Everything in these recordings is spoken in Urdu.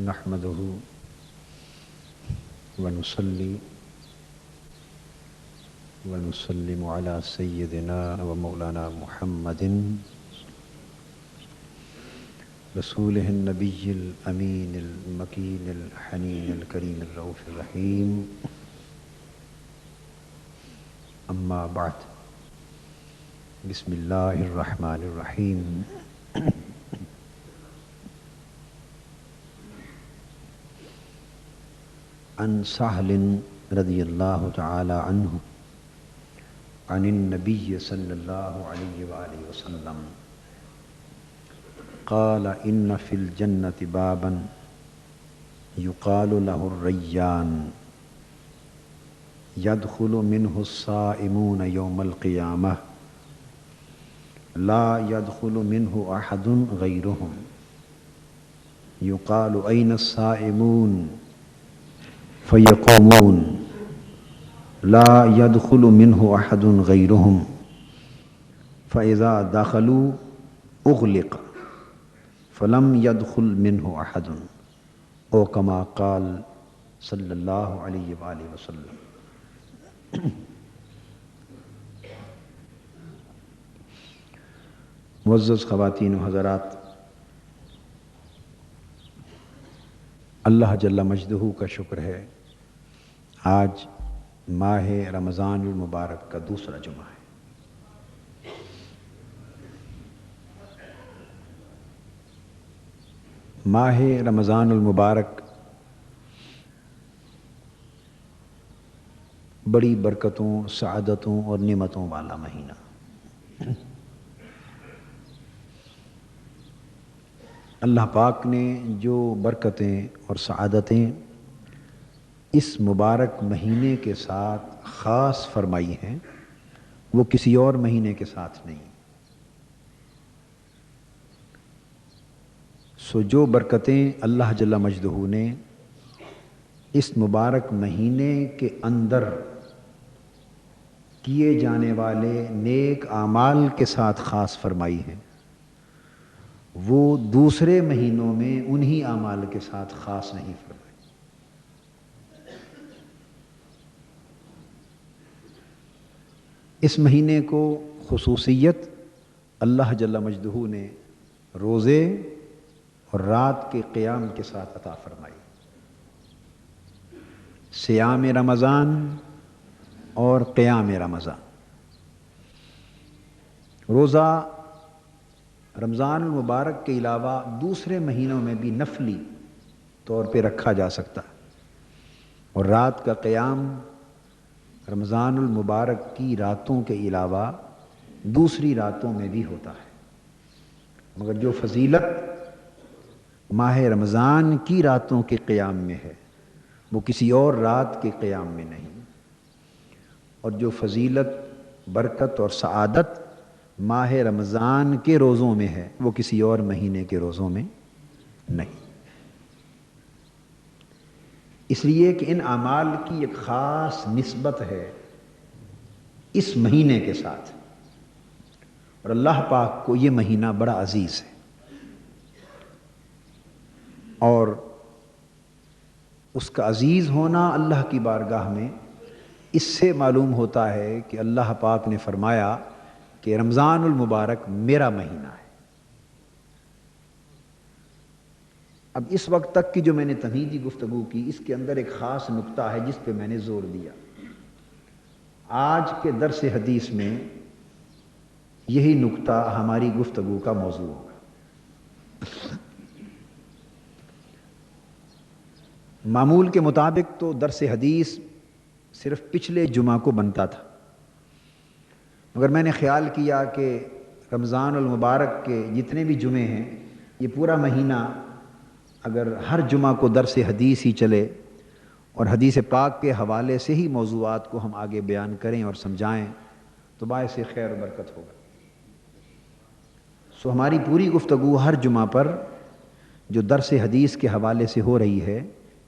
نحمده ونصلي ونسلم على سيدنا ومولانا محمد رسوله النبي الأمين المكين الحنين الكريم الرؤوف الرحيم. أما بعد، بسم الله الرحمن الرحيم. عن سهل رضي الله تعالى عنه عن النبي صلى الله عليه وآله وسلم قال إن في الجنة بابا يقال له الريان يدخل منه الصائمون يوم القيامة لا يدخل منه أحد غيرهم يقال أين الصائمون فيقومون لا يدخل منه أحد غيرهم فإذا دخلوا أغلق فلم يدخل منه أحد أو كما قال صلی اللہ علیہ وآلہ وسلم. معزز خواتین و حضرات، اللہ جل مجدہ کا شکر ہے، آج ماہ رمضان المبارک کا دوسرا جمعہ ہے. ماہ رمضان المبارک بڑی برکتوں، سعادتوں اور نعمتوں والا مہینہ. اللہ پاک نے جو برکتیں اور سعادتیں اس مبارک مہینے کے ساتھ خاص فرمائی ہیں، وہ کسی اور مہینے کے ساتھ نہیں. سو جو برکتیں اللہ جل مجدہ نے اس مبارک مہینے کے اندر کیے جانے والے نیک اعمال کے ساتھ خاص فرمائی ہیں، وہ دوسرے مہینوں میں انہی اعمال کے ساتھ خاص نہیں فرمائی. اس مہینے کو خصوصیت اللہ جل مجدہ نے روزے اور رات کے قیام کے ساتھ عطا فرمائی. صیام رمضان اور قیام رمضان. روزہ رمضان المبارک کے علاوہ دوسرے مہینوں میں بھی نفلی طور پہ رکھا جا سکتا ہے، اور رات کا قیام رمضان المبارک کی راتوں کے علاوہ دوسری راتوں میں بھی ہوتا ہے. مگر جو فضیلت ماہ رمضان کی راتوں کے قیام میں ہے وہ کسی اور رات کے قیام میں نہیں، اور جو فضیلت، برکت اور سعادت ماہ رمضان کے روزوں میں ہے وہ کسی اور مہینے کے روزوں میں نہیں. اس لیے کہ ان اعمال کی ایک خاص نسبت ہے اس مہینے کے ساتھ، اور اللہ پاک کو یہ مہینہ بڑا عزیز ہے. اور اس کا عزیز ہونا اللہ کی بارگاہ میں اس سے معلوم ہوتا ہے کہ اللہ پاک نے فرمایا کہ رمضان المبارک میرا مہینہ ہے. اب اس وقت تک کی جو میں نے تمہیدی گفتگو کی، اس کے اندر ایک خاص نقطہ ہے جس پہ میں نے زور دیا. آج کے درس حدیث میں یہی نقطہ ہماری گفتگو کا موضوع ہوگا. معمول کے مطابق تو درس حدیث صرف پچھلے جمعہ کو بنتا تھا، مگر میں نے خیال کیا کہ رمضان المبارک کے جتنے بھی جمعے ہیں، یہ پورا مہینہ اگر ہر جمعہ کو درس حدیث ہی چلے اور حدیث پاک کے حوالے سے ہی موضوعات کو ہم آگے بیان کریں اور سمجھائیں تو باعث خیر و برکت ہوگا. سو ہماری پوری گفتگو ہر جمعہ پر جو درس حدیث کے حوالے سے ہو رہی ہے،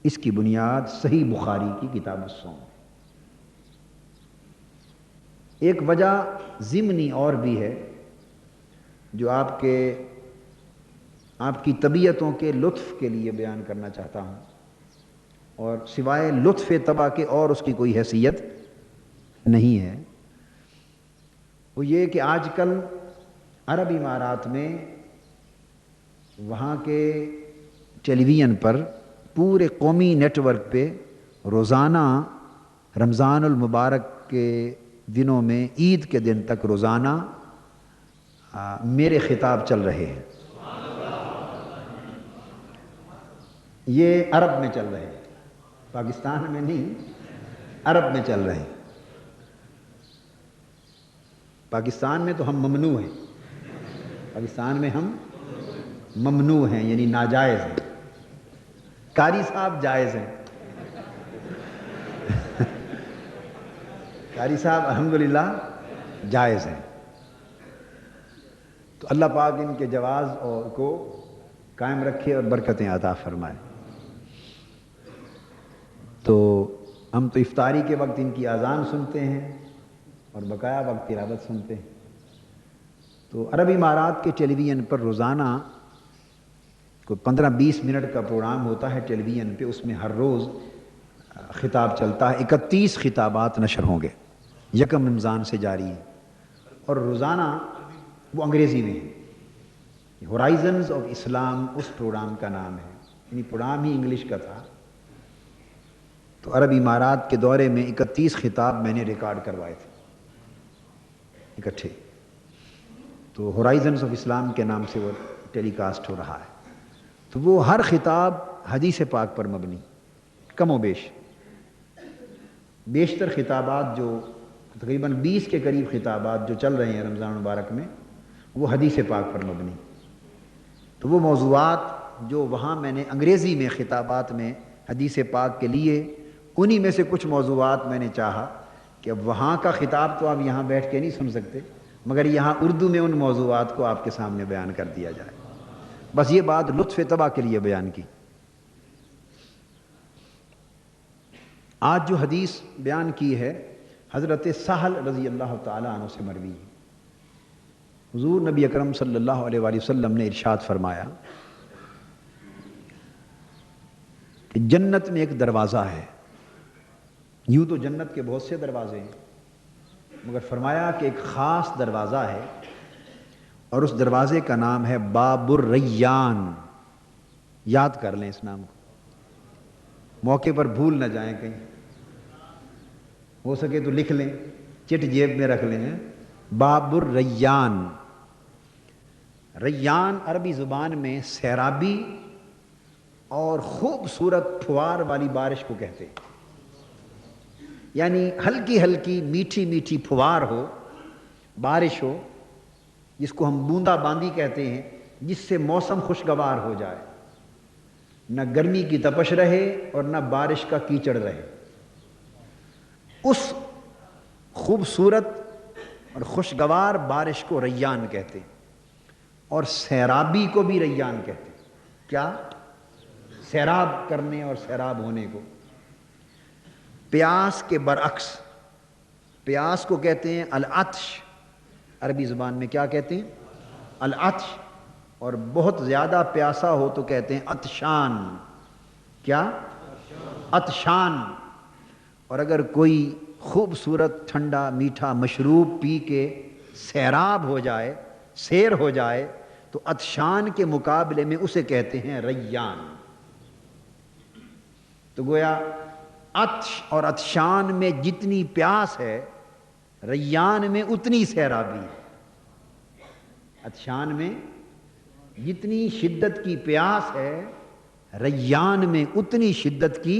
اس کی بنیاد صحیح بخاری کی کتاب الصوم. ایک وجہ ضمنی اور بھی ہے جو آپ کے آپ کی طبیعتوں کے لطف کے لیے بیان کرنا چاہتا ہوں، اور سوائے لطف طبع کے اور اس کی کوئی حیثیت نہیں ہے۔ وہ یہ کہ آج کل عرب امارات میں وہاں کے ٹیلی ویژن پر پورے قومی نیٹ ورک پہ روزانہ رمضان المبارک کے دنوں میں عید کے دن تک روزانہ میرے خطاب چل رہے ہیں۔ یہ عرب میں چل رہے ہیں، پاکستان میں نہیں، عرب میں چل رہے ہیں۔ پاکستان میں تو ہم ممنوع ہیں، پاکستان میں ہم ممنوع ہیں، یعنی ناجائز ہیں۔ قاری صاحب جائز ہیں، قاری صاحب الحمدللہ جائز ہیں۔ تو اللہ پاک ان کے جواز اور کو قائم رکھے اور برکتیں عطا فرمائے۔ تو ہم تو افطاری کے وقت ان کی اذان سنتے ہیں اور بقایا وقت تلاوت سنتے ہیں۔ تو عرب امارات کے ٹیلی ویژن پر روزانہ کوئی 15-20 منٹ کا پروگرام ہوتا ہے ٹیلی ویژن پہ، اس میں ہر روز خطاب چلتا ہے۔ 31 خطابات نشر ہوں گے، 1 رمضان سے جاری ہیں، اور روزانہ وہ انگریزی میں ہے۔ ہورائزنز آف اسلام اس پروگرام کا نام ہے، یعنی پروگرام ہی انگلش کا تھا۔ تو عرب امارات کے دورے میں 31 خطاب میں نے ریکارڈ کروائے تھے اکٹھے۔ تو ہورائزنز آف اسلام کے نام سے وہ ٹیلی کاسٹ ہو رہا ہے۔ تو وہ ہر خطاب حدیث پاک پر مبنی، کم و بیش، بیشتر خطابات جو تقریباً 20 کے قریب خطابات جو چل رہے ہیں رمضان مبارک میں، وہ حدیث پاک پر مبنی۔ تو وہ موضوعات جو وہاں میں نے انگریزی میں خطابات میں حدیث پاک کے لیے، انہی میں سے کچھ موضوعات میں نے چاہا کہ اب وہاں کا خطاب تو آپ یہاں بیٹھ کے نہیں سن سکتے، مگر یہاں اردو میں ان موضوعات کو آپ کے سامنے بیان کر دیا جائے۔ بس یہ بات لطف طبع کے لیے بیان کی۔ آج جو حدیث بیان کی ہے حضرت سہل رضی اللہ تعالیٰ عنہ سے مروی ہے۔ حضور نبی اکرم صلی اللہ علیہ وآلہ وسلم نے ارشاد فرمایا کہ جنت میں ایک دروازہ ہے۔ یوں تو جنت کے بہت سے دروازے ہیں، مگر فرمایا کہ ایک خاص دروازہ ہے، اور اس دروازے کا نام ہے باب الریان۔ یاد کر لیں اس نام کو، موقع پر بھول نہ جائیں، کہیں ہو سکے تو لکھ لیں، چٹ جیب میں رکھ لیں۔ باب الریان، ریان عربی زبان میں سیرابی اور خوبصورت پھوار والی بارش کو کہتے ہیں، یعنی ہلکی ہلکی میٹھی میٹھی پھوار ہو، بارش ہو، جس کو ہم بوندا باندی کہتے ہیں، جس سے موسم خوشگوار ہو جائے، نہ گرمی کی تپش رہے اور نہ بارش کا کیچڑ رہے۔ اس خوبصورت اور خوشگوار بارش کو ریان کہتے ہیں، اور سیرابی کو بھی ریان کہتے ہیں۔ کیا؟ سیراب کرنے اور سیراب ہونے کو۔ پیاس کے برعکس، پیاس کو کہتے ہیں العطش، عربی زبان میں کیا کہتے ہیں؟ العطش، اور بہت زیادہ پیاسا ہو تو کہتے ہیں عطشان۔ کیا؟ عطشان۔ اور اگر کوئی خوبصورت ٹھنڈا میٹھا مشروب پی کے سیراب ہو جائے، سیر ہو جائے، تو عطشان کے مقابلے میں اسے کہتے ہیں ریان۔ تو گویا عطش اور عطشان میں جتنی پیاس ہے، ریان میں اتنی سیرابی ہے۔ عطشان میں جتنی شدت کی پیاس ہے، ریان میں اتنی شدت کی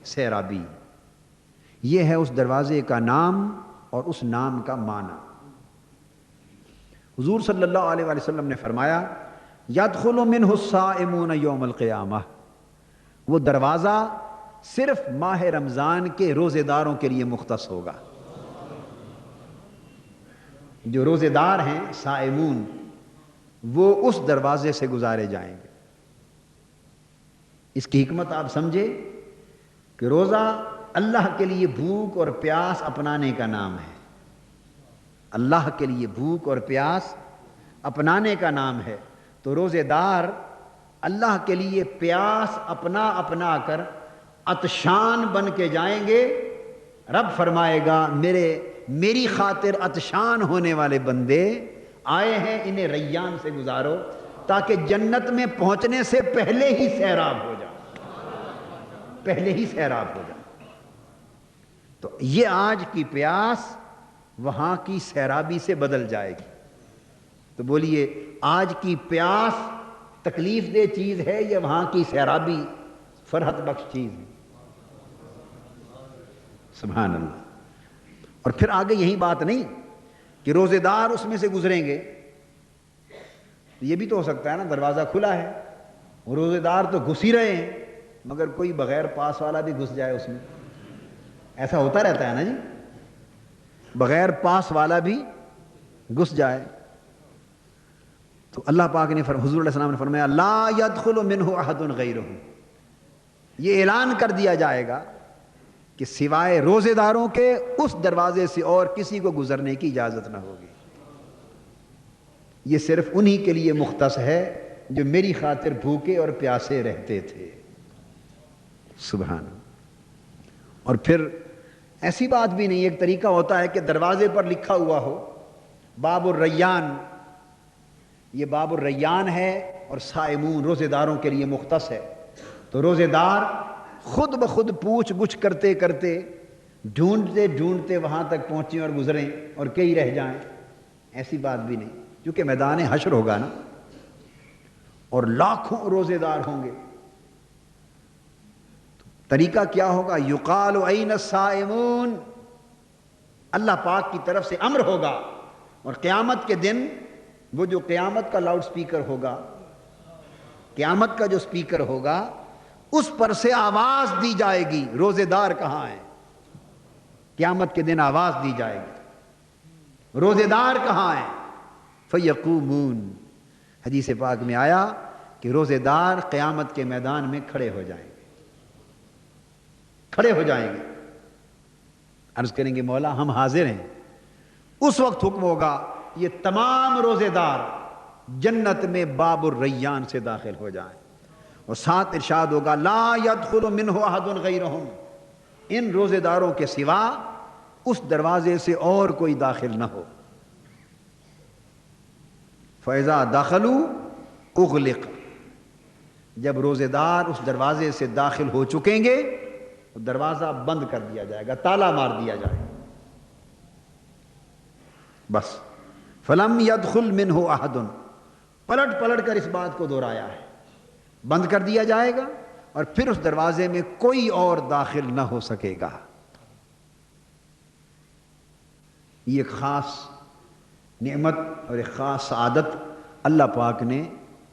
سیرابی۔ یہ ہے اس دروازے کا نام اور اس نام کا معنی۔ حضور صلی اللہ علیہ وآلہ وسلم نے فرمایا یدخل منہ الصائمون یوم القیامہ، وہ دروازہ صرف ماہ رمضان کے روزے داروں کے لیے مختص ہوگا۔ جو روزے دار ہیں صائمون، وہ اس دروازے سے گزارے جائیں گے۔ اس کی حکمت آپ سمجھے کہ روزہ اللہ کے لیے بھوک اور پیاس اپنانے کا نام ہے، اللہ کے لیے بھوک اور پیاس اپنانے کا نام ہے، تو روزے دار اللہ کے لیے پیاس اپنا اپنا کر عطشان بن کے جائیں گے. رب فرمائے گا میری خاطر عطشان ہونے والے بندے آئے ہیں، انہیں ریان سے گزارو تاکہ جنت میں پہنچنے سے پہلے ہی سیراب ہو جائے، پہلے ہی سیراب ہو جائے. تو یہ آج کی پیاس وہاں کی سیرابی سے بدل جائے گی. تو بولیے آج کی پیاس تکلیف دہ چیز ہے یا وہاں کی سیرابی فرحت بخش چیز ہے؟ سبحان اللہ. اور پھر آگے یہی بات نہیں کہ روزے دار اس میں سے گزریں گے. یہ بھی تو ہو سکتا ہے نا، دروازہ کھلا ہے، روزے دار تو گھس ہی رہے ہیں مگر کوئی بغیر پاس والا بھی گھس جائے اس میں. ایسا ہوتا رہتا ہے نا جی، بغیر پاس والا بھی گھس جائے. تو اللہ پاک نے حضور علیہ السلام نے فرمایا لا يدخل منہ احد غیرہ. یہ اعلان کر دیا جائے گا کہ سوائے روزے داروں کے اس دروازے سے اور کسی کو گزرنے کی اجازت نہ ہوگی. یہ صرف انہی کے لیے مختص ہے جو میری خاطر بھوکے اور پیاسے رہتے تھے. سبحان. اور پھر ایسی بات بھی نہیں، ایک طریقہ ہوتا ہے کہ دروازے پر لکھا ہوا ہو باب الریان، یہ باب الریان ہے اور صائمون روزے داروں کے لیے مختص ہے. تو روزے دار خود بخود پوچھ گچھ کرتے کرتے ڈھونڈتے ڈھونڈتے وہاں تک پہنچیں اور گزریں اور کئی رہ جائیں، ایسی بات بھی نہیں. کیونکہ میدان حشر ہوگا نا اور لاکھوں روزے دار ہوں گے. طریقہ کیا ہوگا؟ یقال این الصائمون، اللہ پاک کی طرف سے امر ہوگا. اور قیامت کے دن وہ جو قیامت کا لاؤڈ سپیکر ہوگا، قیامت کا جو سپیکر ہوگا اس پر سے آواز دی جائے گی روزے دار کہاں ہیں. قیامت کے دن آواز دی جائے گی روزے دار کہاں ہیں. فیقومون، حدیث پاک میں آیا کہ روزے دار قیامت کے میدان میں کھڑے ہو جائیں گے، کھڑے ہو جائیں گے. عرض کریں گے مولا ہم حاضر ہیں. اس وقت حکم ہوگا یہ تمام روزے دار جنت میں باب الریان سے داخل ہو جائیں. اور ساتھ ارشاد ہوگا لا يدخل منہ احد غیرہم، ان روزے داروں کے سوا اس دروازے سے اور کوئی داخل نہ ہو. فَإِذَا دَخَلُوا اُغْلِقَ، جب روزے دار اس دروازے سے داخل ہو چکیں گے تو دروازہ بند کر دیا جائے گا، تالا مار دیا جائے گا. بس فَلَمْ يَدْخُلْ مِنْهُ أَحَدٌ، پلٹ پلٹ کر اس بات کو دہرایا ہے. بند کر دیا جائے گا اور پھر اس دروازے میں کوئی اور داخل نہ ہو سکے گا. یہ خاص نعمت اور ایک خاص سعادت اللہ پاک نے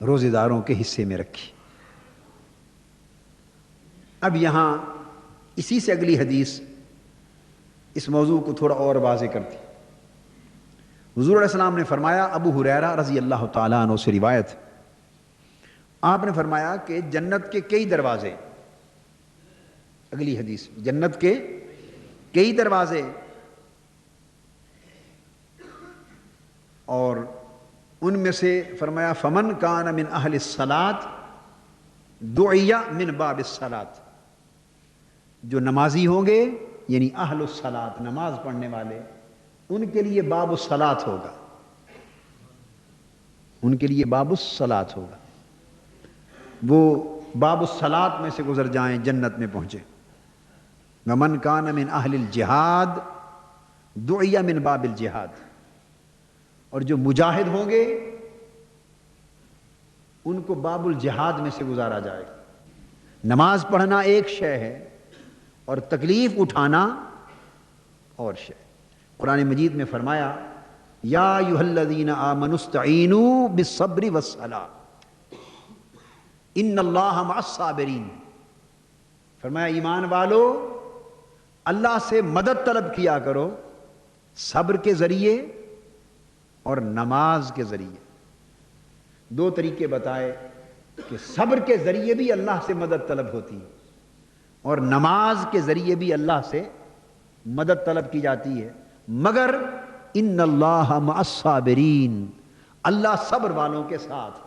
روزے داروں کے حصے میں رکھی. اب یہاں اسی سے اگلی حدیث اس موضوع کو تھوڑا اور واضح کرتی. حضور علیہ السلام نے فرمایا، ابو ہریرہ رضی اللہ تعالیٰ عنہ سے روایت، آپ نے فرمایا کہ جنت کے کئی دروازے، اگلی حدیث، جنت کے کئی دروازے، اور ان میں سے فرمایا فمن کان من اہل الصلاۃ دعی من باب الصلاۃ، جو نمازی ہوں گے یعنی اہل الصلاۃ نماز پڑھنے والے، ان کے لیے باب الصلاۃ ہوگا، ان کے لیے باب الصلاۃ ہوگا. وہ باب الصلاۃ میں سے گزر جائیں جنت میں پہنچے. ومن کان من اہل الجہاد دعی من باب الجہاد، اور جو مجاہد ہوں گے ان کو باب الجہاد میں سے گزارا جائے گا. نماز پڑھنا ایک شے ہے اور تکلیف اٹھانا اور شے. قرآن مجید میں فرمایا یا ایھا الذین آمنوا استعینوا بالصبر والصلاۃ ان اللہ مع الصابرین. فرمایا ایمان والو اللہ سے مدد طلب کیا کرو صبر کے ذریعے اور نماز کے ذریعے. دو طریقے بتائے کہ صبر کے ذریعے بھی اللہ سے مدد طلب ہوتی ہے اور نماز کے ذریعے بھی اللہ سے مدد طلب کی جاتی ہے. مگر ان اللہ مع الصابرین، اللہ صبر والوں کے ساتھ.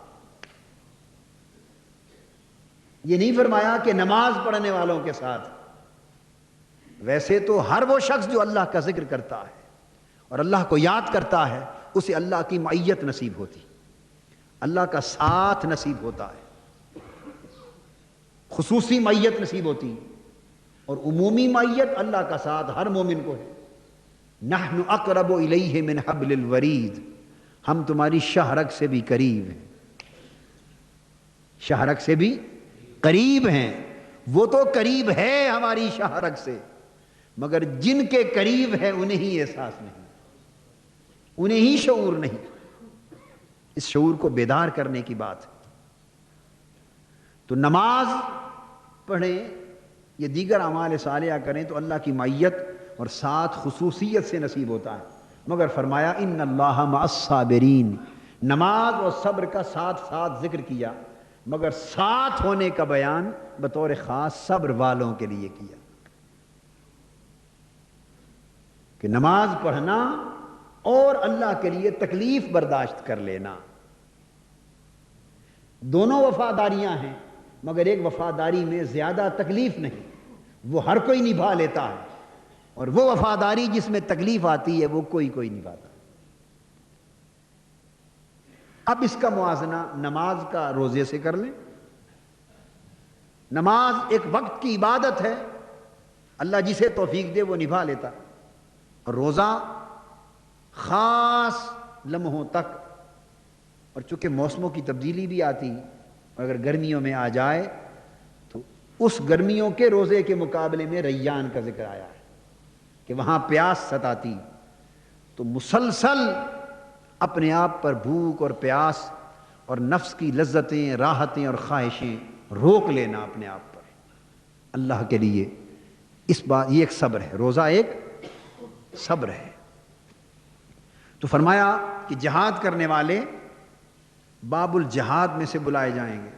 یہ نہیں فرمایا کہ نماز پڑھنے والوں کے ساتھ. ویسے تو ہر وہ شخص جو اللہ کا ذکر کرتا ہے اور اللہ کو یاد کرتا ہے اسے اللہ کی معیت نصیب ہوتی, اللہ کا ساتھ نصیب ہوتا ہے, خصوصی معیت نصیب ہوتی, اور عمومی معیت اللہ کا ساتھ ہر مومن کو ہے. نحن اقرب الیہ من حبل الورید, ہم تمہاری شاہ رگ سے بھی قریب ہیں, شاہ رگ سے بھی قریب ہیں. وہ تو قریب ہے ہماری شاہ رگ سے, مگر جن کے قریب ہے انہیں ہی احساس نہیں, انہیں ہی شعور نہیں. اس شعور کو بیدار کرنے کی بات ہے. تو نماز پڑھیں, یہ دیگر اعمال صالحہ کریں تو اللہ کی معیت اور ساتھ خصوصیت سے نصیب ہوتا ہے. مگر فرمایا ان اللہ مع الصابرین, نماز اور صبر کا ساتھ ساتھ ذکر کیا, مگر ساتھ ہونے کا بیان بطور خاص صبر والوں کے لیے کیا کہ نماز پڑھنا اور اللہ کے لیے تکلیف برداشت کر لینا دونوں وفاداریاں ہیں, مگر ایک وفاداری میں زیادہ تکلیف نہیں, وہ ہر کوئی نبھا لیتا ہے, اور وہ وفاداری جس میں تکلیف آتی ہے وہ کوئی نبھاتا. اب اس کا موازنہ نماز کا روزے سے کر لیں. نماز ایک وقت کی عبادت ہے, اللہ جسے توفیق دے وہ نبھا لیتا, اور روزہ خاص لمحوں تک, اور چونکہ موسموں کی تبدیلی بھی آتی, اگر گرمیوں میں آ جائے تو اس گرمیوں کے روزے کے مقابلے میں ریان کا ذکر آیا ہے کہ وہاں پیاس ستاتی, تو مسلسل اپنے آپ پر بھوک اور پیاس اور نفس کی لذتیں, راحتیں اور خواہشیں روک لینا اپنے آپ پر اللہ کے لیے. اس بات یہ ایک صبر ہے, روزہ ایک صبر ہے. تو فرمایا کہ جہاد کرنے والے باب الجہاد میں سے بلائے جائیں گے.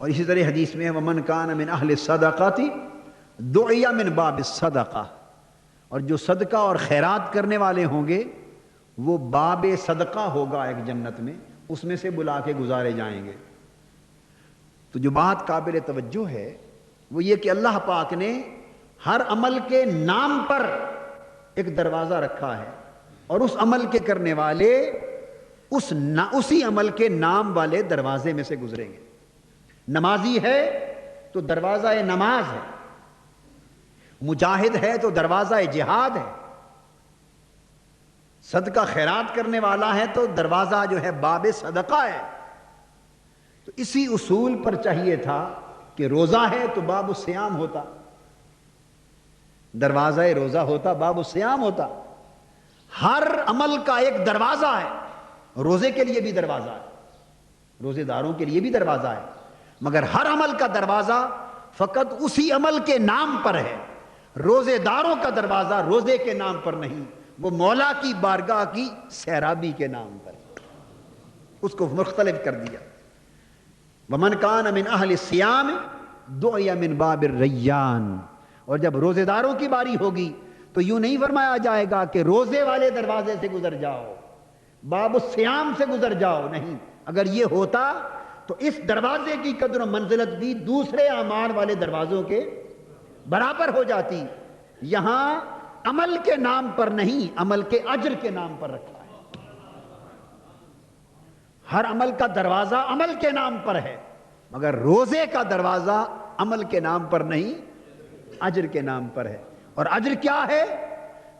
اور اسی طرح حدیث میں ومن کان من اہل الصدقۃ دعی من باب الصدقہ, اور جو صدقہ اور خیرات کرنے والے ہوں گے وہ باب صدقہ ہوگا ایک جنت میں, اس میں سے بلا کے گزارے جائیں گے. تو جو بات قابل توجہ ہے وہ یہ کہ اللہ پاک نے ہر عمل کے نام پر ایک دروازہ رکھا ہے, اور اس عمل کے کرنے والے اسی عمل کے نام والے دروازے میں سے گزریں گے. نمازی ہے تو دروازہ نماز ہے, مجاہد ہے تو دروازہ جہاد ہے, صدقہ خیرات کرنے والا ہے تو دروازہ جو ہے باب صدقہ ہے. تو اسی اصول پر چاہیے تھا کہ روزہ ہے تو باب الصیام ہوتا, دروازہ روزہ ہوتا, باب الصیام ہوتا. ہر عمل کا ایک دروازہ ہے, روزے کے لیے بھی دروازہ ہے, روزے داروں کے لیے بھی دروازہ ہے, مگر ہر عمل کا دروازہ فقط اسی عمل کے نام پر ہے. روزے داروں کا دروازہ روزے کے نام پر نہیں, وہ مولا کی بارگاہ کی سیرابی کے نام پر ہے, اس کو مختلف کر دیا. ومن کان من اہل الصیام دعی من باب الریان, اور جب روزے داروں کی باری ہوگی تو یوں نہیں فرمایا جائے گا کہ روزے والے دروازے سے گزر جاؤ, باب الصیام سے گزر جاؤ, نہیں. اگر یہ ہوتا تو اس دروازے کی قدر و منزلت بھی دوسرے اعمال والے دروازوں کے برابر ہو جاتی. یہاں عمل کے نام پر نہیں, عمل کے اجر کے نام پر رکھا ہے. ہر عمل کا دروازہ عمل کے نام پر ہے, مگر روزے کا دروازہ عمل کے نام پر نہیں, اجر کے نام پر ہے. اور اجر کیا ہے؟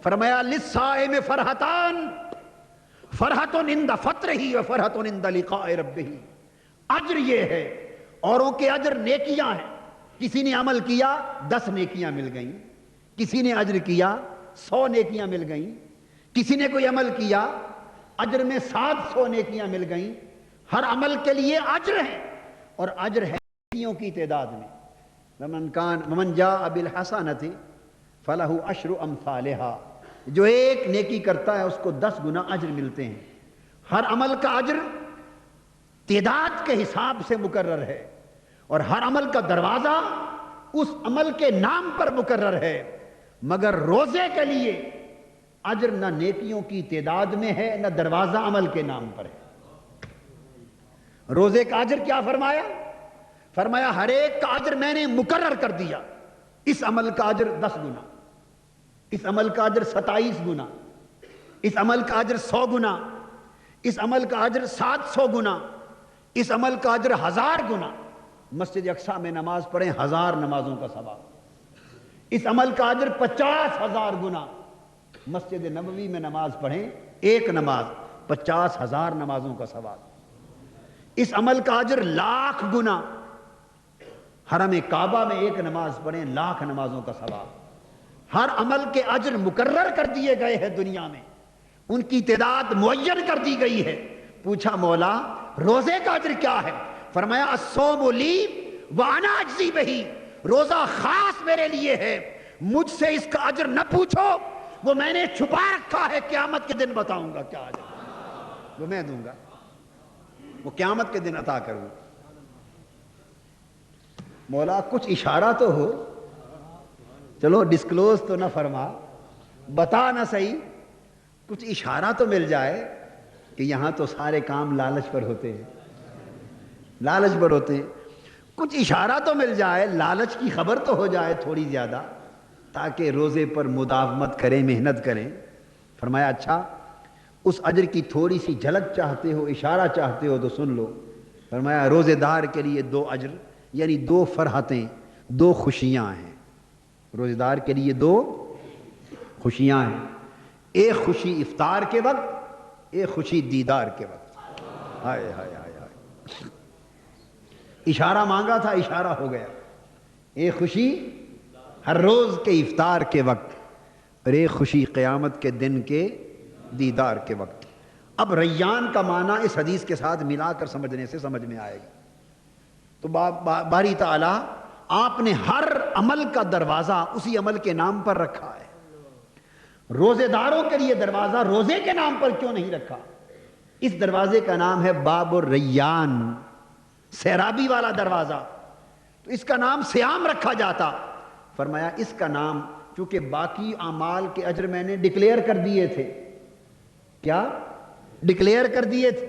فرمایا للصائم فرحتان, فرحت عند فطرہ و فرحت عند لقاء ربہ. اجر یہ ہے, اوروں کے اجر نیکیاں ہیں, کسی نے عمل کیا 10 نیکیاں مل گئیں, کسی نے اجر کیا 100 نیکیاں مل گئیں, کسی نے کوئی عمل کیا اجر میں 700 نیکیاں مل گئیں. ہر عمل کے لیے اجر ہے, اور اجر ہے نیکیوں کی تعداد میں. ومن جاء بالحسنۃ فلہ عشر امثالھا, جو ایک نیکی کرتا ہے اس کو 10 گنا اجر ملتے ہیں. ہر عمل کا اجر تعداد کے حساب سے مقرر ہے, اور ہر عمل کا دروازہ اس عمل کے نام پر مقرر ہے. مگر روزے کے لیے اجر نہ نیکیوں کی تعداد میں ہے, نہ دروازہ عمل کے نام پر ہے. روزے کا اجر کیا فرمایا؟ فرمایا ہر ایک کا اجر میں نے مقرر کر دیا، اس عمل کا اجر 10 گنا، اس عمل کا اجر 27 گنا، اس عمل کا اجر 100 گنا، اس عمل کا اجر 700 گنا، اس عمل کا اجر 1000 گنا۔ مسجد اقصیٰ میں نماز پڑھیں 1000 نمازوں کا ثواب، اس عمل کا اجر 50,000 گنا۔ مسجد نبوی میں نماز پڑھیں ایک نماز 50,000 نمازوں کا ثواب، اس عمل کا اجر 1,00,000 گنا۔ حرم کعبہ میں ایک نماز پڑھیں 1,00,000 نمازوں کا ثواب۔ ہر عمل کے اجر مقرر کر دیے گئے ہیں دنیا میں، ان کی تعداد معین کر دی گئی ہے۔ پوچھا مولا روزے کا اجر کیا ہے؟ فرمایا الصوم لی وانا اجزی بہی، روزہ خاص میرے لیے ہے، مجھ سے اس کا اجر نہ پوچھو، وہ میں نے چھپا رکھا ہے، قیامت کے دن بتاؤں گا کیا اجر، وہ میں دوں گا، وہ قیامت کے دن عطا کروں۔ مولا کچھ اشارہ تو ہو، چلو ڈسکلوز تو نہ فرما، بتا نہ صحیح، کچھ اشارہ تو مل جائے کہ یہاں تو سارے کام لالچ پر ہوتے ہیں، لالچ پر ہوتے ہیں، کچھ اشارہ تو مل جائے، لالچ کی خبر تو ہو جائے تھوڑی زیادہ، تاکہ روزے پر مداومت کریں، محنت کریں۔ فرمایا اچھا اس اجر کی تھوڑی سی جھلک چاہتے ہو، اشارہ چاہتے ہو تو سن لو۔ فرمایا روزے دار کے لیے 2 اجر، یعنی 2 فرحتیں، 2 خوشیاں ہیں۔ روزے دار کے لیے 2 خوشیاں ہیں، ایک خوشی افطار کے وقت، ایک خوشی دیدار کے وقت۔ ہائے ہائے ہائے ہائے، اشارہ مانگا تھا، اشارہ ہو گیا۔ ایک خوشی ہر روز کے افطار کے وقت، اور ایک خوشی قیامت کے دن کے دیدار کے وقت۔ اب ریان کا معنی اس حدیث کے ساتھ ملا کر سمجھنے سے سمجھ میں آئے گا۔ تو باری تعالیٰ آپ نے ہر عمل کا دروازہ اسی عمل کے نام پر رکھا ہے۔ روزے داروں کے لیے دروازہ روزے کے نام پر کیوں نہیں رکھا؟ اس دروازے کا نام ہے باب الریان، سیرابی والا دروازہ، تو اس کا نام سیام رکھا جاتا۔ فرمایا اس کا نام چونکہ باقی اعمال کے اجر میں نے ڈکلیئر کر دیے تھے، کیا ڈکلیئر کر دیے تھے،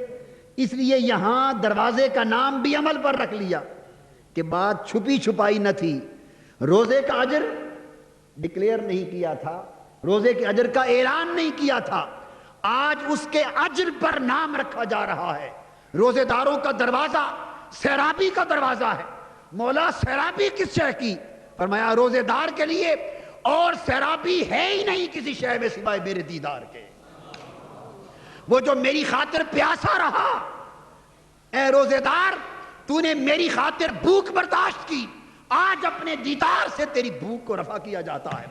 اس لیے یہاں دروازے کا نام بھی عمل پر رکھ لیا کہ بات چھپی چھپائی نہ تھی۔ روزے کا اجر ڈکلیئر نہیں کیا تھا، روزے کے اجر کا اعلان نہیں کیا تھا، آج اس کے اجر پر نام رکھا جا رہا ہے۔ روزے داروں کا دروازہ سیرابی کا دروازہ ہے۔ مولا سیرابی کس شے کی؟ فرمایا روزے دار کے لیے، اور سیرابی ہے ہی نہیں کسی شے میں سوائے میرے دیدار کے۔ وہ جو میری خاطر پیاسا رہا، اے روزے دار تو نے میری خاطر بھوک برداشت کی، آج اپنے دیدار سے تیری بھوک کو رفع کیا جاتا ہے۔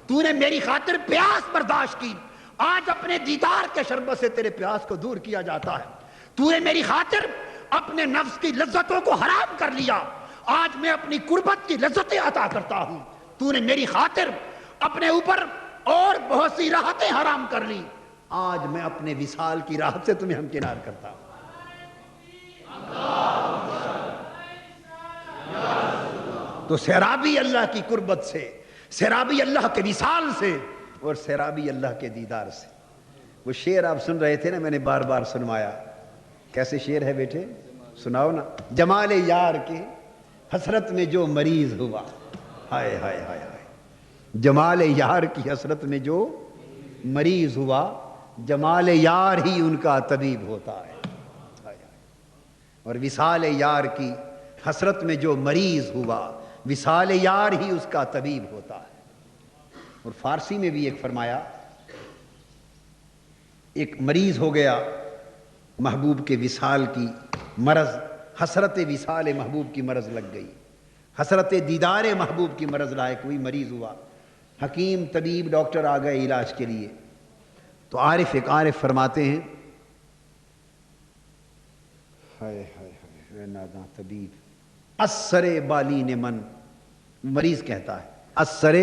تو نے میری خاطر پیاس برداشت کی، آج اپنے دیدار کے شربت سے تیرے پیاس کو دور کیا جاتا ہے۔ تو نے میری خاطر اپنے نفس کی لذتوں کو حرام کر لیا، آج میں اپنی قربت کی لذتیں عطا کرتا ہوں۔ تو نے میری خاطر اپنے اوپر اور بہت سی راحتیں حرام کر لی، آج میں اپنے وصال کی راحت سے تمہیں ہمکنار کرتا ہوں۔ تو سیرابی اللہ کی قربت سے، سیرابی اللہ کے وصال سے، اور سیرابی اللہ کے دیدار سے۔ وہ شعر آپ سن رہے تھے نا، میں نے بار بار سنوایا، کیسے شعر ہے بیٹے؟ سناؤ نا۔ جمال یار کے حسرت میں جو مریض ہوا، ہائے ہائے ہائے ہائے، جمال یار کی حسرت میں جو مریض ہوا، جمال یار ہی ان کا طبیب ہوتا ہے۔ اور وصال یار کی حسرت میں جو مریض ہوا، وصال یار ہی اس کا طبیب ہوتا ہے۔ اور فارسی میں بھی ایک فرمایا، ایک مریض ہو گیا محبوب کے وصال کی مرض، حسرت وصال محبوب کی مرض لگ گئی، حسرت دیدار محبوب کی مرض لائق ہوئی، مریض ہوا، حکیم طبیب ڈاکٹر آ گئے علاج کے لیے۔ تو ایک عارف فرماتے ہیں، ہائے ہائے ہائے اے ناداں طبیب، اسر بالین من، مریض کہتا ہے اسر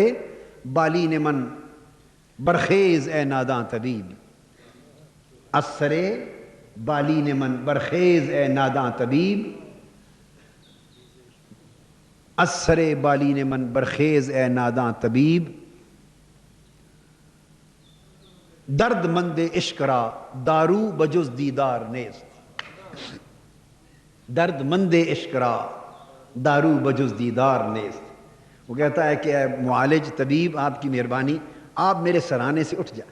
بالین من، برخیز اے ناداں طبیب، اسر بالین من، برخیز اے ناداں طبیب، اسر بالین من، برخیز اے ناداں طبیب، درد مند عشق را دارو بجز دیدار نیست، درد مند عشق را دارو بجز دیدار نیست. وہ کہتا ہے کہ اے معالج طبیب آپ کی مہربانی، آپ میرے سرانے سے اٹھ جائیں،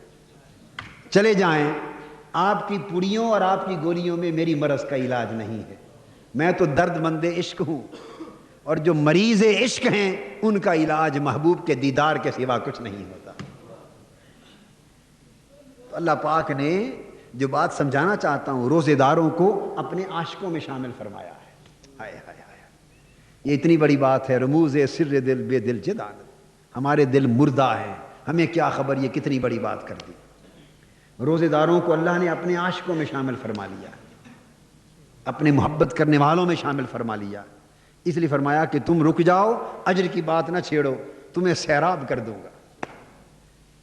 چلے جائیں، آپ کی پڑیوں اور آپ کی گولیوں میں میری مرض کا علاج نہیں ہے. میں تو درد مند عشق ہوں، اور جو مریض عشق ہیں ان کا علاج محبوب کے دیدار کے سوا کچھ نہیں ہوتا. تو اللہ پاک نے جو بات سمجھانا چاہتا ہوں، روزے داروں کو اپنے عاشقوں میں شامل فرمایا ہے. ہائے ہائے ہائے، یہ اتنی بڑی بات ہے. رموز سر دل بے دل جدان، ہمارے دل مردہ ہیں، ہمیں کیا خبر یہ کتنی بڑی بات کر دی. روزے داروں کو اللہ نے اپنے عاشقوں میں شامل فرما لیا، اپنے محبت کرنے والوں میں شامل فرما لیا. اس لیے فرمایا کہ تم رک جاؤ، اجر کی بات نہ چھیڑو، تمہیں سیراب کر دوں گا.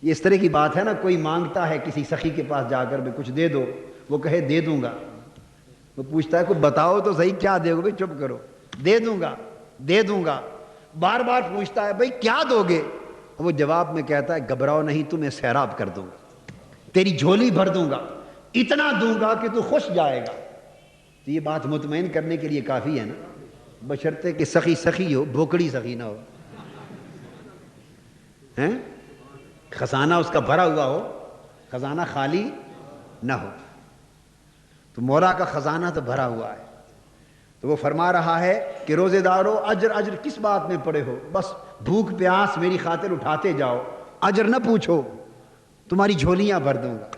یہ اس طرح کی بات ہے نا، کوئی مانگتا ہے کسی سخی کے پاس جا کر بھی کچھ دے دو، وہ کہے دے دوں گا. وہ پوچھتا ہے کوئی بتاؤ تو صحیح کیا دے گا؟ بھائی چپ کرو، دے دوں گا دے دوں گا. بار بار پوچھتا ہے بھائی کیا دو گے؟ وہ جواب میں کہتا ہے گھبراؤ نہیں، تمہیں سیراب کر دوں گا، تیری جھولی بھر دوں گا، اتنا دوں گا کہ تو خوش جائے گا. تو یہ بات مطمئن کرنے کے لیے کافی ہے نا، بشرطے کہ سخی سخی ہو، بھوکڑی سخی نہ ہو، ہیں خزانہ اس کا بھرا ہوا ہو، خزانہ خالی نہ ہو. تو مولا کا خزانہ تو بھرا ہوا ہے. تو وہ فرما رہا ہے کہ روزے دارو اجر اجر کس بات میں پڑے ہو؟ بس بھوک پیاس میری خاطر اٹھاتے جاؤ، اجر نہ پوچھو، تمہاری جھولیاں بھر دوں گا،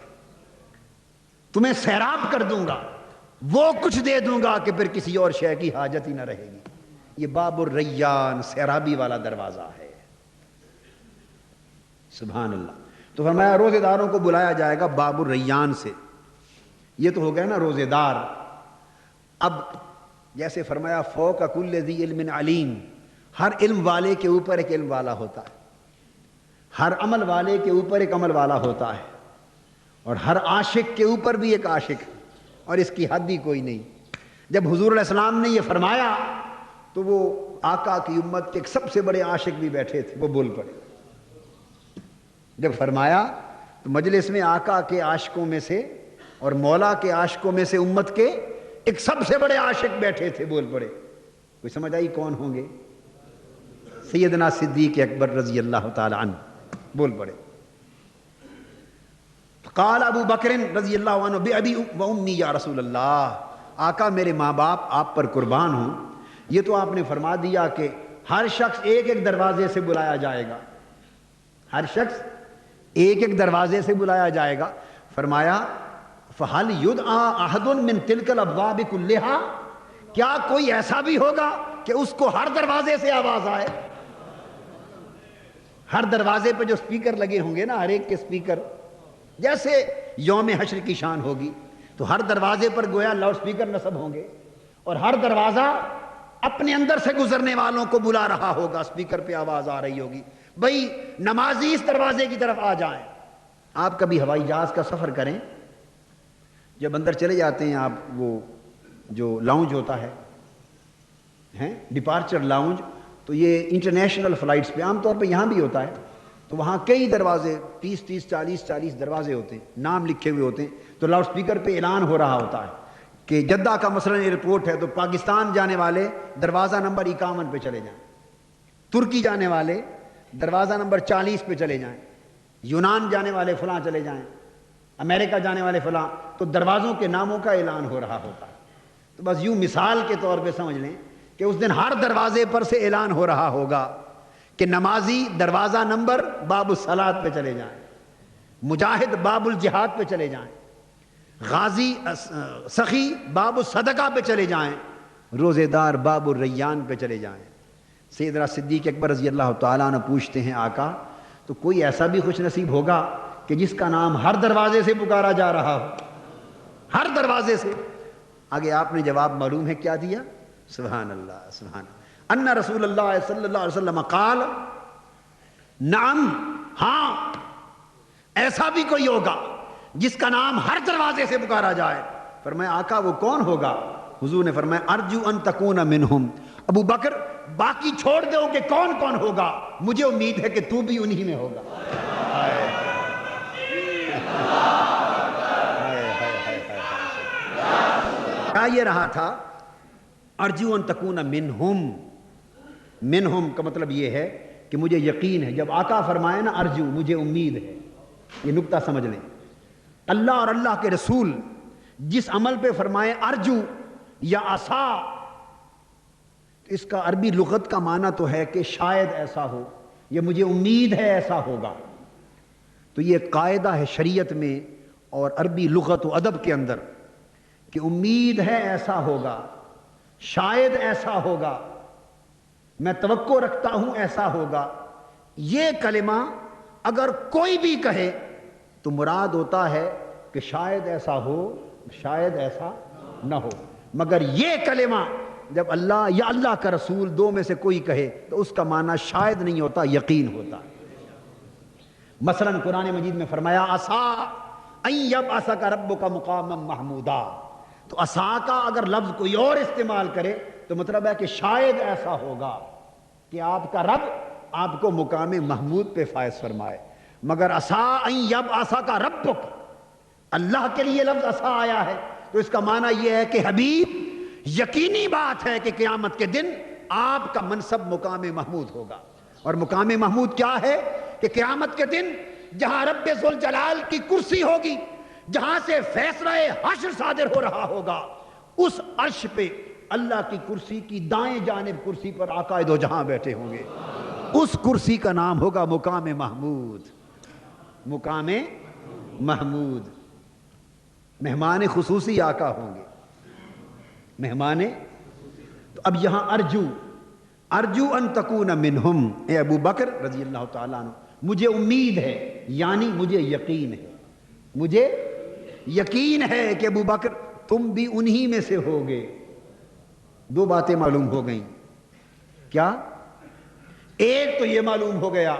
تمہیں سیراب کر دوں گا، وہ کچھ دے دوں گا کہ پھر کسی اور شے کی حاجت ہی نہ رہے گی. یہ باب الریان، سیرابی والا دروازہ ہے. سبحان اللہ. تو فرمایا روزے داروں کو بلایا جائے گا باب الریان سے. یہ تو ہو گیا نا روزے دار. اب جیسے فرمایا فوق کل ذی علم علیم، ہر علم والے کے اوپر ایک علم والا ہوتا ہے، ہر عمل والے کے اوپر ایک عمل والا ہوتا ہے، اور ہر عاشق کے اوپر بھی ایک عاشق، اور اس کی حد ہی کوئی نہیں. جب حضور علیہ السلام نے یہ فرمایا تو وہ آقا کی امت کے ایک سب سے بڑے عاشق بھی بیٹھے تھے، وہ بول پڑے. جب فرمایا تو مجلس میں آقا کے عاشقوں میں سے اور مولا کے عاشقوں میں سے امت کے ایک سب سے بڑے عاشق بیٹھے تھے، بول پڑے. کوئی سمجھ آئی کون ہوں گے؟ سیدنا صدیق اکبر رضی اللہ تعالی عنہ. بول پڑے. قال ابو بکر رضی اللہ عنہ بأبی و امی یا رسول اللہ، آقا میرے ماں باپ آپ پر قربان ہوں. یہ تو آپ نے فرما دیا کہ ہر شخص ایک ایک دروازے سے بلایا جائے گا، ہر شخص ایک ایک دروازے سے بلایا جائے گا. فرمایا فَهَلْ يُدْعَى أَحَدٌ مِّن تِلْكَ الْأَبْوَابِ كُلِّهَا، کیا کوئی ایسا بھی ہوگا کہ اس کو ہر دروازے سے آواز آئے؟ ہر دروازے پہ جو سپیکر لگے ہوں گے نا، ہر ایک کے سپیکر، جیسے یوم حشر کی شان ہوگی تو ہر دروازے پر گویا لاؤڈ سپیکر نصب ہوں گے، اور ہر دروازہ اپنے اندر سے گزرنے والوں کو بلا رہا ہوگا، سپیکر پہ آواز آ رہی ہوگی بھئی نمازی اس دروازے کی طرف آ جائیں. آپ کبھی ہوائی جہاز کا سفر کریں، جب اندر چلے جاتے ہیں آپ، وہ جو لاؤنج ہوتا ہے ڈپارچر لاؤنج، تو یہ انٹرنیشنل فلائٹس پہ عام طور پہ یہاں بھی ہوتا ہے، تو وہاں کئی دروازے 30 40 دروازے ہوتے ہیں، نام لکھے ہوئے ہوتے ہیں. تو لاؤڈ سپیکر پہ اعلان ہو رہا ہوتا ہے کہ جدہ کا مثلا ایئرپورٹ ہے تو پاکستان جانے والے دروازہ نمبر 51 پہ چلے جائیں، ترکی جانے والے دروازہ نمبر 40 پہ چلے جائیں، یونان جانے والے فلاں چلے جائیں، امریکہ جانے والے فلاں. تو دروازوں کے ناموں کا اعلان ہو رہا ہوتا ہے. تو بس یوں مثال کے طور پہ سمجھ لیں کہ اس دن ہر دروازے پر سے اعلان ہو رہا ہوگا کہ نمازی دروازہ نمبر باب الصلاۃ پہ چلے جائیں، مجاہد باب الجہاد پہ چلے جائیں، غازی سخی باب الصدقہ پہ چلے جائیں، روزے دار باب الریان پہ چلے جائیں. سیدنا صدیق اکبر رضی اللہ تعالیٰ عنہ پوچھتے ہیں آقا تو کوئی ایسا بھی خوش نصیب ہوگا کہ جس کا نام ہر دروازے سے پکارا جا رہا ہو، ہر دروازے سے؟ آگے آپ نے جواب معلوم ہے کیا دیا؟ سبحان اللہ سبحان اللہ. ان رسول اللہ صلی اللہ علیہ وسلم قال، نعم، ہاں ایسا بھی کوئی ہوگا جس کا نام ہر دروازے سے پکارا جائے. فرمایا آقا وہ کون ہوگا؟ حضور نے فرمایا ارجو ان تکون منہم. ابو بکر باقی چھوڑ دو کہ کون کون ہوگا، مجھے امید ہے کہ تو بھی انہی میں ہوگا. کہا یہ رہا تھا ارجو ان تکون منہم، منہم کا مطلب یہ ہے کہ مجھے یقین ہے. جب آقا فرمائے نا ارجو مجھے امید ہے، یہ نکتہ سمجھ لیں. اللہ اور اللہ کے رسول جس عمل پہ فرمائے ارجو یا عصا، اس کا عربی لغت کا معنی تو ہے کہ شاید ایسا ہو، یہ مجھے امید ہے ایسا ہوگا. تو یہ قاعدہ ہے شریعت میں اور عربی لغت و ادب کے اندر کہ امید ہے ایسا ہوگا، شاید ایسا ہوگا، میں توقع رکھتا ہوں ایسا ہوگا. یہ کلمہ اگر کوئی بھی کہے تو مراد ہوتا ہے کہ شاید ایسا ہو، شاید ایسا نہ ہو. مگر یہ کلمہ جب اللہ یا اللہ کا رسول دو میں سے کوئی کہے تو اس کا معنی شاید نہیں ہوتا، یقین ہوتا. مثلا قرآن مجید میں فرمایا عسا ان یبعثک ربک مقاما محمودا. تو عسا کا اگر لفظ کوئی اور استعمال کرے تو مطلب ہے کہ شاید ایسا ہوگا کہ آپ کا رب آپ کو مقام محمود پہ فائز فرمائے. مگر عسا ان یبعثک ربک، اللہ کے لیے لفظ عسا آیا ہے تو اس کا معنی یہ ہے کہ حبیب یقینی بات ہے کہ قیامت کے دن آپ کا منصب مقام محمود ہوگا. اور مقام محمود کیا ہے کہ قیامت کے دن جہاں رب ذوالجلال کی کرسی ہوگی، جہاں سے فیصلہ حشر صادر ہو رہا ہوگا، اس عرش پہ اللہ کی کرسی کی دائیں جانب کرسی پر آقا دو جہاں بیٹھے ہوں گے. اس کرسی کا نام ہوگا مقام محمود. مقام محمود. مہمان خصوصی آقا ہوں گے، مہمان. تو اب یہاں ارجو ان تکون منہم، اے ابو بکر رضی اللہ تعالیٰ عنہ مجھے امید ہے، یعنی مجھے یقین ہے، مجھے یقین ہے کہ ابو بکر تم بھی انہی میں سے ہوگے. دو باتیں معلوم ہو گئیں. کیا؟ ایک تو یہ معلوم ہو گیا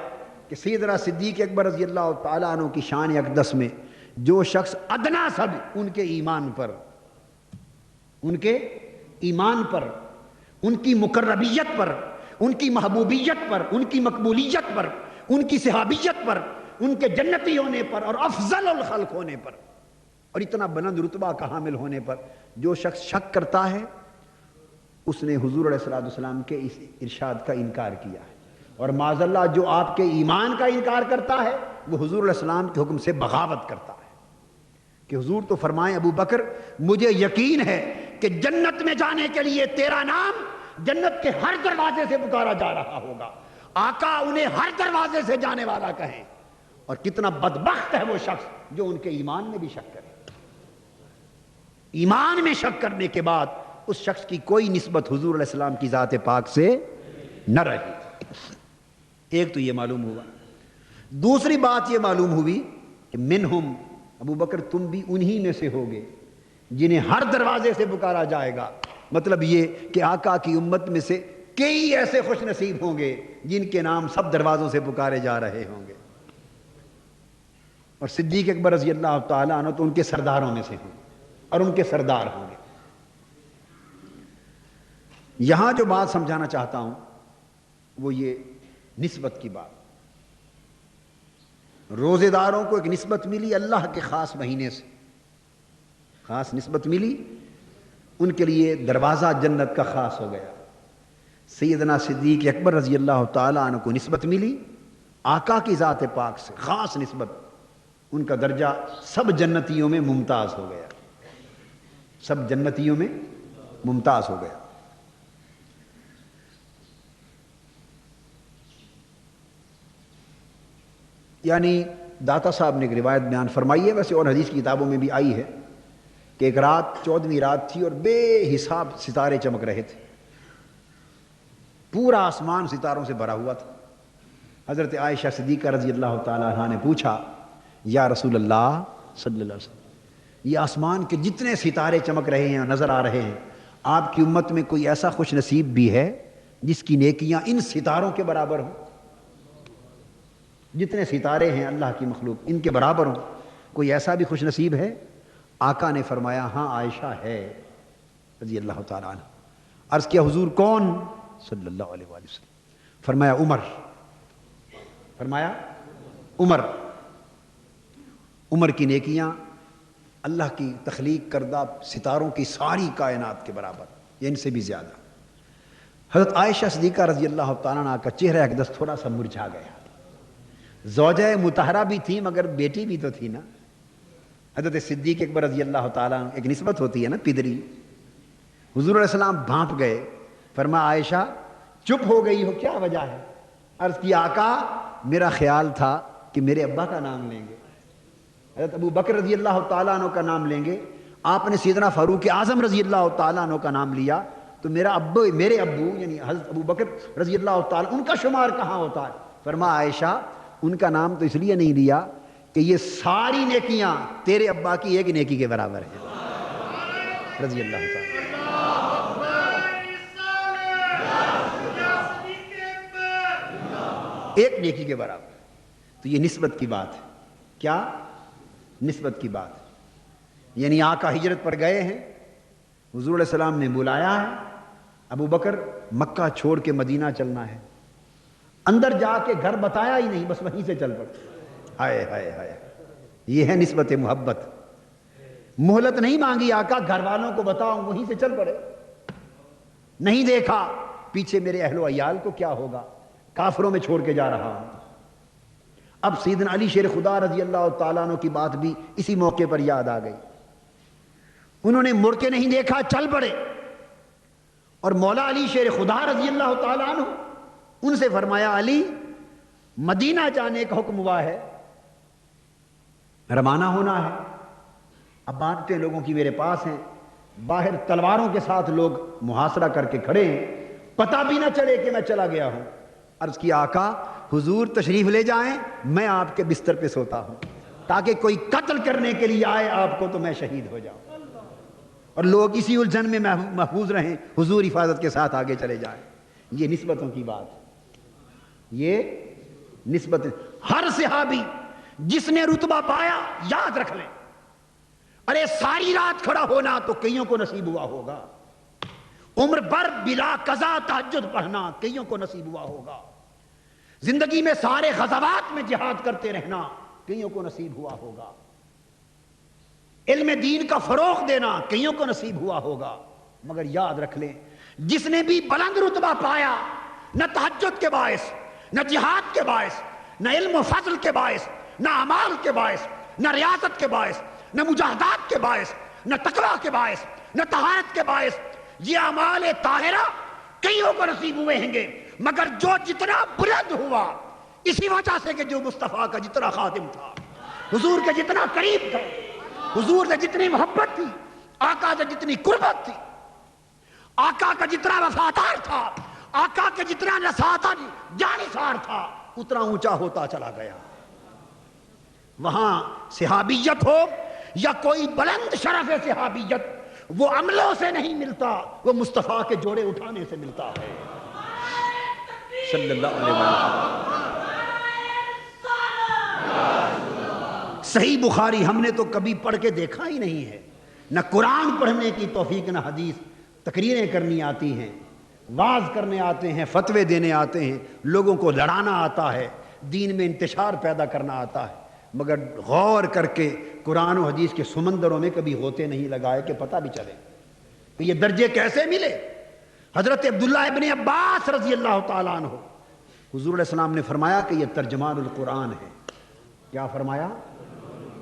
کہ سیدنا صدیق اکبر رضی اللہ تعالیٰ عنہ کی شان اقدس میں جو شخص ادنا سب ان کے ایمان پر، ان کے ایمان پر، ان کی مقربیت پر، ان کی محبوبیت پر، ان کی مقبولیت پر، ان کی صحابیت پر، ان کے جنتی ہونے پر اور افضل الخلق ہونے پر اور اتنا بلند رتبہ کا حامل ہونے پر جو شخص شک کرتا ہے اس نے حضور علیہ السلام کے اس ارشاد کا انکار کیا ہے. اور معاذ اللہ جو آپ کے ایمان کا انکار کرتا ہے وہ حضور علیہ السلام کے حکم سے بغاوت کرتا ہے. کہ حضور تو فرمائیں ابو بکر مجھے یقین ہے کہ جنت میں جانے کے لیے تیرا نام جنت کے ہر دروازے سے پکارا جا رہا ہوگا. آقا انہیں ہر دروازے سے جانے والا کہیں. اور کتنا بدبخت ہے وہ شخص جو ان کے ایمان میں بھی شک کرے. ایمان میں شک کرنے کے بعد اس شخص کی کوئی نسبت حضور علیہ السلام کی ذات پاک سے نہ رہی. ایک تو یہ معلوم ہوا. دوسری بات یہ معلوم ہوئی کہ منہم، ابو بکر تم بھی انہی میں سے ہوگے جنہیں ہر دروازے سے پکارا جائے گا. مطلب یہ کہ آقا کی امت میں سے کئی ایسے خوش نصیب ہوں گے جن کے نام سب دروازوں سے پکارے جا رہے ہوں گے. اور صدیق اکبر رضی اللہ تعالیٰ عنہ تو ان کے سرداروں میں سے ہوں اور ان کے سردار ہوں گے. یہاں جو بات سمجھانا چاہتا ہوں وہ یہ نسبت کی بات. روزے داروں کو ایک نسبت ملی اللہ کے خاص مہینے سے، خاص نسبت ملی، ان کے لیے دروازہ جنت کا خاص ہو گیا. سیدنا صدیق اکبر رضی اللہ تعالیٰ عنہ کو نسبت ملی آقا کی ذات پاک سے، خاص نسبت. ان کا درجہ سب جنتیوں میں ممتاز ہو گیا، سب جنتیوں میں ممتاز ہو گیا. یعنی داتا صاحب نے ایک روایت بیان فرمائی ہے، ویسے اور حدیث کی کتابوں میں بھی آئی ہے کہ ایک رات 14ویں رات تھی اور بے حساب ستارے چمک رہے تھے، پورا آسمان ستاروں سے بھرا ہوا تھا. حضرت عائشہ صدیقہ رضی اللہ تعالیٰ عنہ نے پوچھا یا رسول اللہ صلی اللہ علیہ وسلم یہ آسمان کے جتنے ستارے چمک رہے ہیں نظر آ رہے ہیں، آپ کی امت میں کوئی ایسا خوش نصیب بھی ہے جس کی نیکیاں ان ستاروں کے برابر ہوں؟ جتنے ستارے ہیں اللہ کی مخلوق ان کے برابر ہوں، کوئی ایسا بھی خوش نصیب ہے؟ آقا نے فرمایا ہاں عائشہ ہے رضی اللہ تعالیٰ عنہ. عرض کیا حضور کون؟ صلی اللہ علیہ وآلہ وسلم. فرمایا عمر. فرمایا عمر. عمر کی نیکیاں اللہ کی تخلیق کردہ ستاروں کی ساری کائنات کے برابر یا ان سے بھی زیادہ. حضرت عائشہ صدیقہ رضی اللہ تعالیٰ عنہ کا چہرہ ایک دس تھوڑا سا مرجھا گیا. زوجہ مطہرہ بھی تھی مگر بیٹی بھی تو تھی نا. حضرت صدیق اکبر رضی اللہ تعالیٰ عنہ ایک نسبت ہوتی ہے نا پدری. حضور علیہ السلام بھانپ گئے. فرمایا عائشہ چپ ہو گئی ہو کیا وجہ ہے؟ عرض کی آقا میرا خیال تھا کہ میرے ابا کا نام لیں گے, حضرت ابو بکر رضی اللہ تعالیٰ عنہ کا نام لیں گے. آپ نے سیدنا فاروق اعظم رضی اللہ تعالیٰ عنہ کا نام لیا تو میرے ابو یعنی حضرت ابو بکر رضی اللہ تعالیٰ ان کا شمار کہاں ہوتا ہے؟ فرمایا عائشہ ان کا نام to اس لیے نہیں لیا کہ یہ ساری نیکیاں تیرے ابا کی ایک نیکی کے برابر ہیں رضی اللہ تعالیٰ. ایک نیکی کے برابر. تو یہ نسبت کی بات ہے. کیا نسبت کی بات ہے؟ یعنی آقا ہجرت پر گئے ہیں, حضور علیہ السلام نے بلایا ہے, ابو بکر مکہ چھوڑ کے مدینہ چلنا ہے, اندر جا کے گھر بتایا ہی نہیں, بس وہیں سے چل پڑے. ہائے ہائے ہائے, یہ ہے نسبت محبت. مہلت نہیں مانگی آقا گھر والوں کو بتاؤں, وہیں سے چل پڑے. نہیں دیکھا پیچھے میرے اہل و عیال کو کیا ہوگا, کافروں میں چھوڑ کے جا رہا ہوں. اب سیدنا علی شیر خدا رضی اللہ تعالیٰ عنہ کی بات بھی اسی موقع پر یاد آ گئی. انہوں نے مڑ کے نہیں دیکھا, چل پڑے. اور مولا علی شیر خدا رضی اللہ تعالیٰ عنہ ان سے فرمایا علی مدینہ جانے کا حکم ہوا ہے, روانہ ہونا ہے. اب باتیں لوگوں کی میرے پاس ہیں, باہر تلواروں کے ساتھ لوگ محاصرہ کر کے کھڑے ہیں, پتہ بھی نہ چلے کہ میں چلا گیا ہوں. عرض کی آقا حضور تشریف لے جائیں, میں آپ کے بستر پہ سوتا ہوں, تاکہ کوئی قتل کرنے کے لیے آئے آپ کو تو میں شہید ہو جاؤں, اور لوگ اسی الجھن میں محفوظ رہیں, حضور حفاظت کے ساتھ آگے چلے جائیں. یہ نسبتوں کی بات, یہ نسبت. ہر صحابی جس نے رتبہ پایا یاد رکھ لیں, ارے ساری رات کھڑا ہونا تو کئیوں کو نصیب ہوا ہوگا, عمر بھر بلا قضا تہجد پڑھنا کئیوں کو نصیب ہوا ہوگا, زندگی میں سارے غزوات میں جہاد کرتے رہنا کئیوں کو نصیب ہوا ہوگا, علم دین کا فروغ دینا کئیوں کو نصیب ہوا ہوگا. مگر یاد رکھ لیں جس نے بھی بلند رتبہ پایا, نہ تہجد کے باعث, نہ جہاد کے باعث, نہ علم و فضل کے باعث, نہ اعمال کے باعث, نہ ریاضت کے باعث, نہ مجاہدات کے باعث, نہ تقویٰ کے باعث, نہ طہارت کے باعث, یہ اعمال طاہرہ کئیوں کو نصیب ہوئے ہیں گے. مگر جو جتنا بلند ہوا اسی وجہ سے کہ جو مصطفیٰ کا جتنا خادم تھا, حضور کے جتنا قریب تھا, حضور سے جتنی محبت تھی, آقا سے جتنی قربت تھی, آقا کا جتنا وفادار تھا, آقا کے جتنا نساتا جانثار تھا, اتنا اونچا ہوتا چلا گیا. وہاں صحابیت ہو یا کوئی بلند شرف صحابیت, وہ عملوں سے نہیں ملتا, وہ مصطفیٰ کے جوڑے اٹھانے سے ملتا ہے صلی اللہ علیہ وسلم. صحیح بخاری ہم نے تو کبھی پڑھ کے دیکھا ہی نہیں ہے, نہ قرآن پڑھنے کی توفیق, نہ حدیث. تقریریں کرنی آتی ہیں, واز کرنے آتے ہیں, فتوے دینے آتے ہیں, لوگوں کو لڑانا آتا ہے, دین میں انتشار پیدا کرنا آتا ہے, مگر غور کر کے قرآن و حدیث کے سمندروں میں کبھی ہوتے نہیں لگائے کہ پتہ بھی چلے کہ یہ درجے کیسے ملے. حضرت عبداللہ ابن عباس رضی اللہ تعالیٰ عنہ, حضور علیہ السلام نے فرمایا کہ یہ ترجمان القرآن ہے. کیا فرمایا؟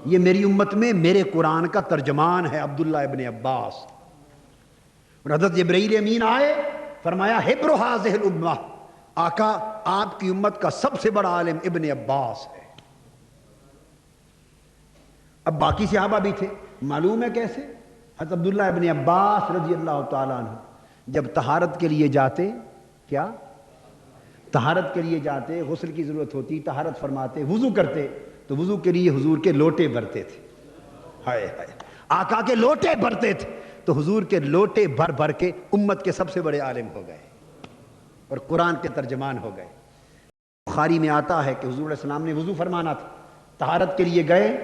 یہ میری امت میں میرے قرآن کا ترجمان ہے عبداللہ ابن عباس. اور حضرت جبرائیل امین آئے, فرمایا حبر ھذہ الامہ, آقا آپ کی امت کا سب سے بڑا عالم ابن عباس ہے. اب باقی صحابہ بھی تھے, معلوم ہے کیسے. حضرت عبداللہ ابن عباس رضی اللہ تعالیٰ عنہ جب طہارت کے لیے جاتے, کیا طہارت کے لیے جاتے, غسل کی ضرورت ہوتی, طہارت فرماتے, وضو کرتے, تو وضو کے لیے حضور کے لوٹے بھرتے تھے. ہائے ہائے, آقا کے لوٹے بھرتے تھے, تو حضور کے لوٹے بھر بھر کے امت کے سب سے بڑے عالم ہو گئے اور قرآن کے ترجمان ہو گئے. بخاری میں آتا ہے کہ حضور علیہ السلام نے وضو فرمانا تھا, طہارت کے لیے گئے.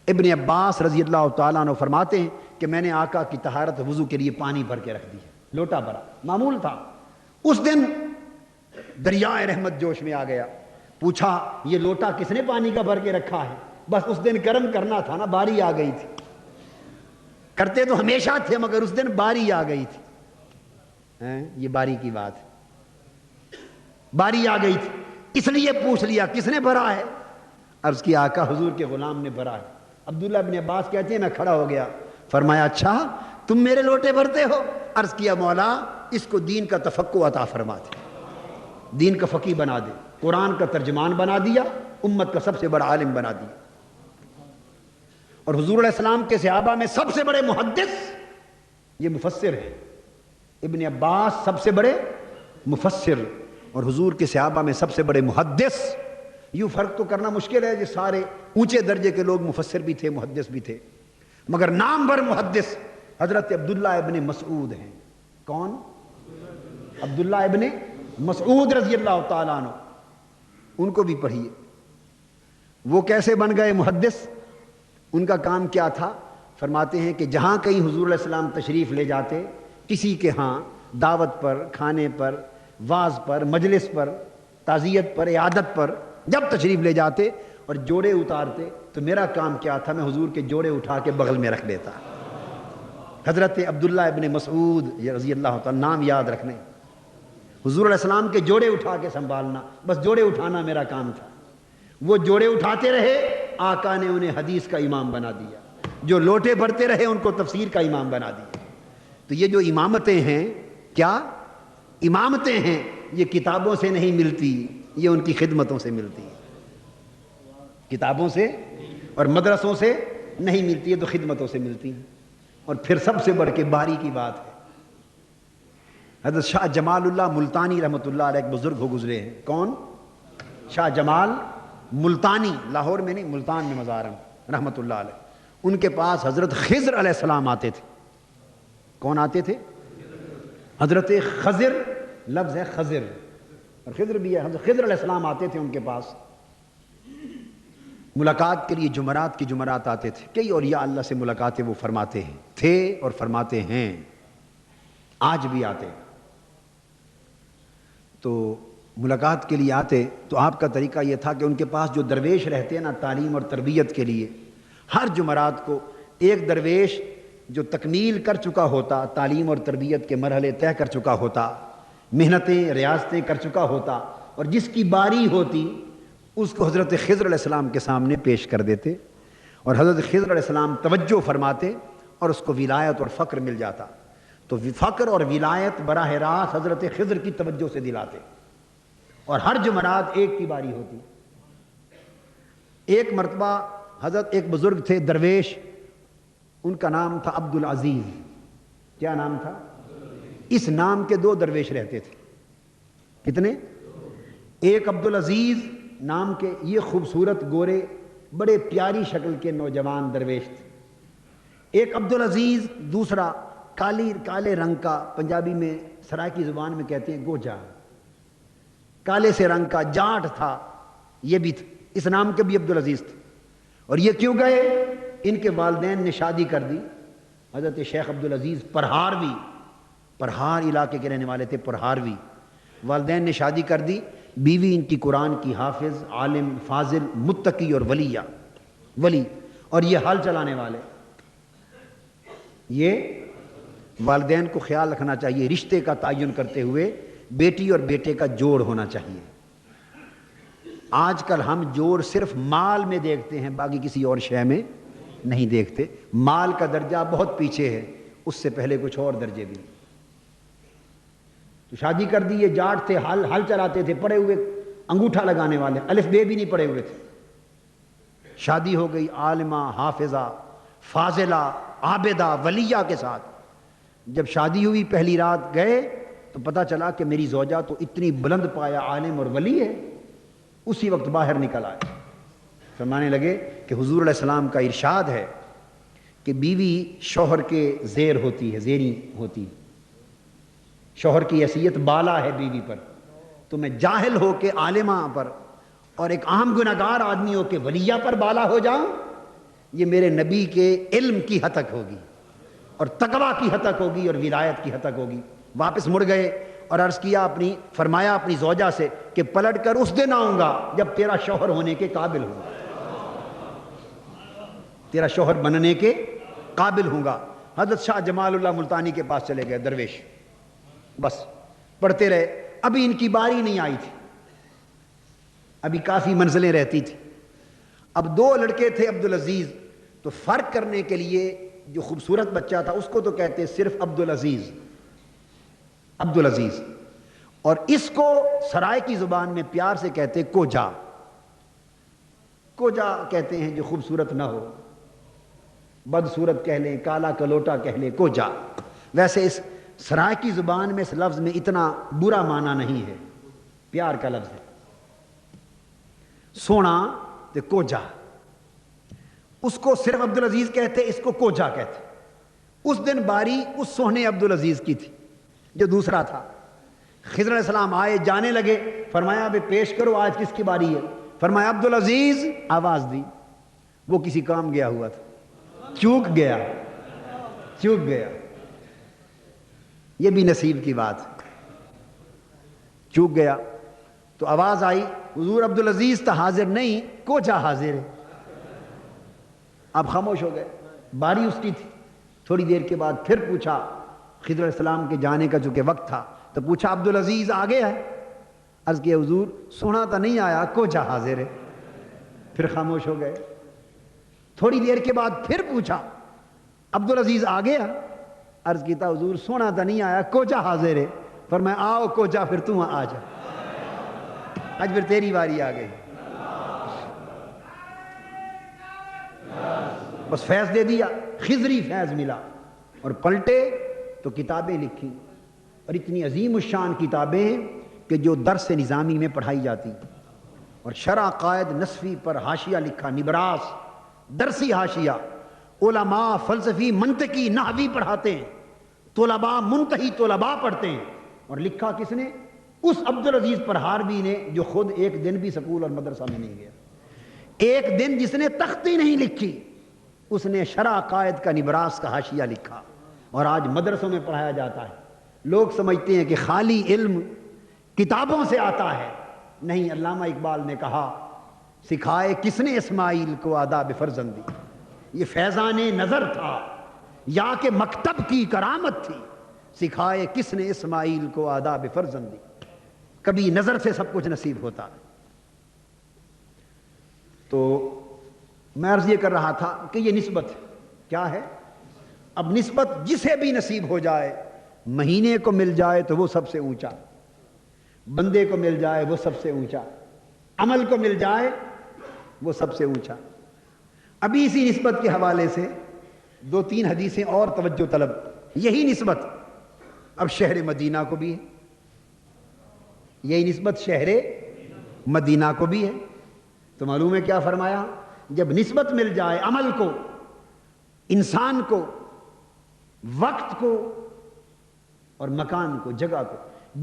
ابن عباس رضی اللہ تعالیٰ عنہ فرماتے ہیں کہ میں نے آقا کی طہارت وضو کے لیے پانی بھر کے رکھ دیا, لوٹا بھرا, معمول تھا. اس دن دریائے رحمت جوش میں آ گیا, پوچھا یہ لوٹا کس نے پانی کا بھر کے رکھا ہے؟ بس اس دن کرم کرنا تھا نا, باری آ گئی تھی. کرتے تو ہمیشہ تھے مگر اس دن باری آ گئی تھی. یہ باری کی بات ہے. باری آ گئی تھی، اس لیے پوچھ لیا کس نے بھرا ہے؟ عرض کی آقا حضور کے غلام نے بھرا ہے۔ عبداللہ بن عباس کہتے ہیں میں کھڑا ہو گیا، فرمایا اچھا تم میرے لوٹے بھرتے ہو؟ عرض کیا مولا اس کو دین کا تفقہ عطا فرما دے، دین کا فقیہ بنا دے، قرآن کا ترجمان بنا دیا، امت کا سب سے بڑا عالم بنا دیا۔ اور حضور علیہ السلام کے صحابہ میں سب سے بڑے محدث یہ مفسر ہیں، ابن عباس سب سے بڑے مفسر، اور حضور کے صحابہ میں سب سے بڑے محدث۔ یوں فرق تو کرنا مشکل ہے، یہ سارے اونچے درجے کے لوگ مفسر بھی تھے، محدث بھی تھے، مگر نام بھر محدث حضرت عبداللہ ابن مسعود ہیں۔ کون؟ عبداللہ ابن مسعود رضی اللہ تعالیٰ عنہ، ان کو بھی پڑھیے۔ وہ کیسے بن گئے محدث؟ ان کا کام کیا تھا؟ فرماتے ہیں کہ جہاں کہیں حضور علیہ السلام تشریف لے جاتے، کسی کے ہاں دعوت پر، کھانے پر، واعظ پر، مجلس پر، تعزیت پر، عیادت پر جب تشریف لے جاتے اور جوڑے اتارتے تو میرا کام کیا تھا؟ میں حضور کے جوڑے اٹھا کے بغل میں رکھ لیتا۔ حضرت عبداللہ ابن مسعود رضی اللہ تعالیٰ، نام یاد رکھنے، حضور علیہ السلام کے جوڑے اٹھا کے سنبھالنا، بس جوڑے اٹھانا میرا کام تھا۔ وہ جوڑے اٹھاتے رہے، آقا نے انہیں حدیث کا امام بنا دیا، جو لوٹے بھرتے رہے ان کو تفسیر کا امام بنا دیا۔ تو یہ جو امامتیں ہیں، کیا امامتیں ہیں، یہ کتابوں سے نہیں ملتی، یہ ان کی خدمتوں سے ملتی ہے، کتابوں سے اور مدرسوں سے نہیں ملتی ہے، تو خدمتوں سے ملتی ہیں۔ اور پھر سب سے بڑھ کے باری کی بات ہے، حضرت شاہ جمال اللہ ملتانی رحمۃ اللہ علیہ ایک بزرگ ہو گزرے ہیں۔ کون؟ شاہ جمال ملتانی، لاہور میں نہیں، ملتان میں مزار ہیں، رحمۃ اللہ علیہ۔ ان کے پاس حضرت خضر علیہ السلام آتے تھے۔ کون آتے تھے؟ حضرت خضر، لفظ ہے خضر اور خضر بھی ہے، حضرت خضر علیہ السلام آتے تھے ان کے پاس ملاقات کے لیے، جمعرات کی جمعرات آتے تھے۔ کئی اولیاء اللہ سے ملاقاتیں وہ فرماتے ہیں، تھے اور فرماتے ہیں، آج بھی آتے ہیں۔ تو ملاقات کے لیے آتے تو آپ کا طریقہ یہ تھا کہ ان کے پاس جو درویش رہتے ہیں نا تعلیم اور تربیت کے لیے، ہر جمعرات کو ایک درویش جو تکمیل کر چکا ہوتا، تعلیم اور تربیت کے مرحلے طے کر چکا ہوتا، محنتیں ریاضتیں کر چکا ہوتا، اور جس کی باری ہوتی اس کو حضرت خضر علیہ السلام کے سامنے پیش کر دیتے، اور حضرت خضر علیہ السلام توجہ فرماتے اور اس کو ولایت اور فقر مل جاتا۔ تو فقر اور ولایت براہ راست حضرت خضر کی توجہ سے دلاتے، اور ہر جمعرات ایک کی باری ہوتی۔ ایک مرتبہ حضرت ایک بزرگ تھے درویش، ان کا نام تھا عبد العزیز۔ کیا نام تھا؟ اس نام کے دو درویش رہتے تھے۔ کتنے؟ ایک عبد العزیز نام کے، یہ خوبصورت گورے بڑے پیاری شکل کے نوجوان درویش تھے۔ ایک عبد العزیز دوسرا کالے رنگ کا، پنجابی میں سرائکی زبان میں کہتے ہیں گوجا، کالے سے رنگ کا، جاٹ تھا، یہ بھی تھا، اس نام کے بھی عبد العزیز تھے۔ اور یہ کیوں گئے؟ ان کے والدین نے شادی کر دی۔ حضرت شیخ عبد العزیز پرہاروی، پرہار علاقے کے رہنے والے تھے، پرہاروی، والدین نے شادی کر دی، بیوی ان کی قرآن کی حافظ، عالم، فاضل، متقی اور ولی، اور یہ حل چلانے والے۔ یہ والدین کو خیال رکھنا چاہیے، رشتے کا تعین کرتے ہوئے بیٹی اور بیٹے کا جوڑ ہونا چاہیے۔ آج کل ہم جوڑ صرف مال میں دیکھتے ہیں، باقی کسی اور شے میں نہیں دیکھتے۔ مال کا درجہ بہت پیچھے ہے، اس سے پہلے کچھ اور درجے بھی۔ تو شادی کر دی، یہ جاٹ تھے، ہل چلاتے تھے، پڑے ہوئے انگوٹھا لگانے والے، الف بے بھی نہیں پڑے ہوئے تھے۔ شادی ہو گئی عالمہ، حافظہ، فاضلہ، عابدہ، ولیہ کے ساتھ۔ جب شادی ہوئی پہلی رات گئے تو پتہ چلا کہ میری زوجہ تو اتنی بلند پایا عالم اور ولی ہے۔ اسی وقت باہر نکل آئے، فرمانے لگے کہ حضور علیہ السلام کا ارشاد ہے کہ بیوی شوہر کے زیر ہوتی ہے، زیری ہوتی ہے، شوہر کی حیثیت بالا ہے بیوی پر۔ تو میں جاہل ہو کے عالمہ پر اور ایک عام گناہگار آدمی ہو کے ولیہ پر بالا ہو جاؤں، یہ میرے نبی کے علم کی حد تک ہوگی اور تقویٰ کی حد تک ہوگی اور ولایت کی حد تک ہوگی۔ واپس مڑ گئے اور عرض کیا، فرمایا اپنی زوجہ سے کہ پلٹ کر اس دن آؤں گا جب تیرا شوہر ہونے کے قابل ہوں گا، تیرا شوہر بننے کے قابل ہوں گا۔ حضرت شاہ جمال اللہ ملتانی کے پاس چلے گئے درویش، بس پڑھتے رہے، ابھی ان کی باری نہیں آئی تھی۔ ابھی کافی منزلیں رہتی تھی. اب 2 لڑکے تھے عبدالعزیز، تو فرق کرنے کے لیے جو خوبصورت بچہ تھا اس کو تو کہتے صرف عبدالعزیز، عبدالعزیز، اور اس کو سرائے کی زبان میں پیار سے کہتے کوجا. کوجا کہتے ہیں جو خوبصورت نہ ہو، بدصورت کہہ لیں، کالا کلوٹا کہہ لیں، کوجا. ویسے اس سرائے کی زبان میں اس لفظ میں اتنا برا معنی نہیں ہے، پیار کا لفظ ہے. سونا تے کوجا، اس کو صرف عبدالعزیز کہتے، اس کو کوجا کہتے. اس دن باری اس سوہنے عبدالعزیز کی تھی جو دوسرا تھا. خضر علیہ السلام آئے، جانے لگے، فرمایا ابھی پیش کرو آج کس کی باری ہے. فرمایا عبدالعزیز. آواز دی. وہ کسی کام گیا ہوا تھا، چوک گیا، چوک گیا. یہ بھی نصیب کی بات، چوک گیا. تو آواز آئی، حضور عبدالعزیز تو حاضر نہیں، کوجا حاضر ہے. آپ خاموش ہو گئے. باری اس کی تھی. تھوڑی دیر کے بعد پھر پوچھا، خضر علیہ السلام کے جانے کا چونکہ وقت تھا تو پوچھا عبدالعزیز آ گیا ہے؟ عرض کیا حضور سونا تو نہیں آیا، کوجا حاضر ہے. پھر خاموش ہو گئے. تھوڑی دیر کے بعد پھر پوچھا عبدالعزیز آ گیا؟ عرض کیتا حضور سونا تو نہیں آیا، کوجا حاضر ہے. فرمایا آؤ کوجا، پھر تم آ جا، آج پھر تیری باری آ گئی. بس فیض دے دیا، خضری فیض ملا. اور پلٹے تو کتابیں لکھی، اور اتنی عظیم الشان کتابیں ہیں کہ جو درس نظامی میں پڑھائی جاتی. اور شرح قائد نصفی پر حاشیہ لکھا، نبراس درسی حاشیہ. علماء فلسفی منطقی نحوی پڑھاتے ہیں، طلباء منتہی طلباء پڑھتے ہیں. اور لکھا کس نے؟ اس عبدالعزیز پرہاروی نے، جو خود ایک دن بھی سکول اور مدرسہ میں نہیں گیا. ایک دن جس نے تختی نہیں لکھی، اس نے شرح قائد کا نبراس کا حاشیہ لکھا، اور آج مدرسوں میں پڑھایا جاتا ہے. لوگ سمجھتے ہیں کہ خالی علم کتابوں سے آتا ہے. نہیں، علامہ اقبال نے کہا سکھائے کس نے اسماعیل کو آداب فرزندی. یہ فیضان نظر تھا یا کہ مکتب کی کرامت تھی. سکھائے کس نے اسماعیل کو آداب فرزندی. کبھی نظر سے سب کچھ نصیب ہوتا ہے. تو میں عرض یہ کر رہا تھا کہ یہ نسبت کیا ہے. اب نسبت جسے بھی نصیب ہو جائے، مہینے کو مل جائے تو وہ سب سے اونچا، بندے کو مل جائے وہ سب سے اونچا، عمل کو مل جائے وہ سب سے اونچا. ابھی اسی نسبت کے حوالے سے 2-3 حدیثیں اور توجہ طلب. یہی نسبت اب شہر مدینہ کو بھی ہے، یہی نسبت شہر مدینہ کو بھی ہے. تو معلوم ہے کیا فرمایا؟ جب نسبت مل جائے عمل کو، انسان کو، وقت کو اور مکان کو، جگہ کو،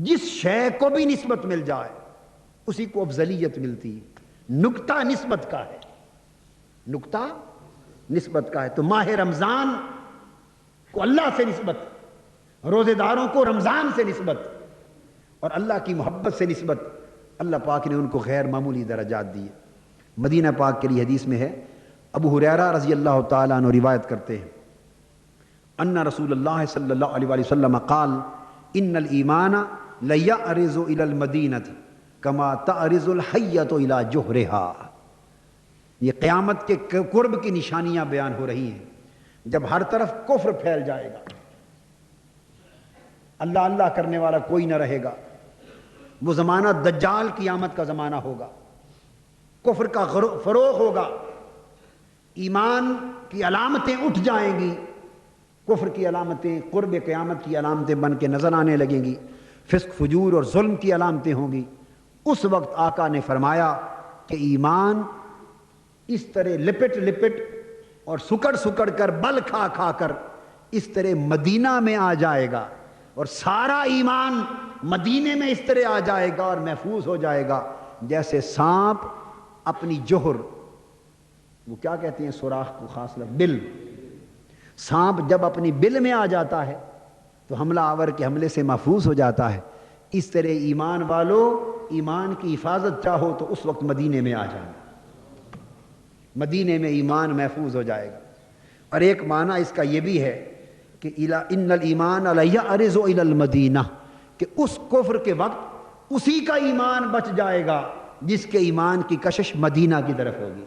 جس شے کو بھی نسبت مل جائے اسی کو افضلیت ملتی ہے. نکتہ نسبت کا ہے، نکتہ نسبت کا ہے. تو ماہ رمضان کو اللہ سے نسبت، روزے داروں کو رمضان سے نسبت، اور اللہ کی محبت سے نسبت. اللہ پاک نے ان کو غیر معمولی درجات دیے. مدینہ پاک کے لیے حدیث میں ہے، ابو ہریرہ رضی اللہ تعالیٰ عنہ روایت کرتے ہیں، ان رسول اللہ صلی اللہ علیہ وسلم قال ان الایمان لیعرض الی المدینۃ کما تعرض الحیۃ الی جحرها. یہ قیامت کے قرب کی نشانیاں بیان ہو رہی ہیں. جب ہر طرف کفر پھیل جائے گا، اللہ اللہ کرنے والا کوئی نہ رہے گا. وہ زمانہ دجال قیامت کا زمانہ ہوگا، کفر کا فروغ ہوگا، ایمان کی علامتیں اٹھ جائیں گی، کفر کی علامتیں قرب قیامت کی علامتیں بن کے نظر آنے لگیں گی، فسق فجور اور ظلم کی علامتیں ہوں گی. اس وقت آقا نے فرمایا کہ ایمان اس طرح لپٹ لپٹ اور سکڑ سکڑ کر، بل کھا کھا کر اس طرح مدینہ میں آ جائے گا، اور سارا ایمان مدینے میں اس طرح آ جائے گا اور محفوظ ہو جائے گا جیسے سانپ اپنی جوہر، وہ کیا کہتے ہیں سوراخ کو، خاص لفظ بل. سانپ جب اپنی بل میں آ جاتا ہے تو حملہ آور کے حملے سے محفوظ ہو جاتا ہے. اس طرح ایمان والو، ایمان کی حفاظت چاہو تو اس وقت مدینے میں آ جانا، مدینے میں ایمان محفوظ ہو جائے گا. اور ایک معنی اس کا یہ بھی ہے کہ ان الایمان لیعرض الی المدینہ، کہ اس کفر کے وقت اسی کا ایمان بچ جائے گا جس کے ایمان کی کشش مدینہ کی طرف ہوگی.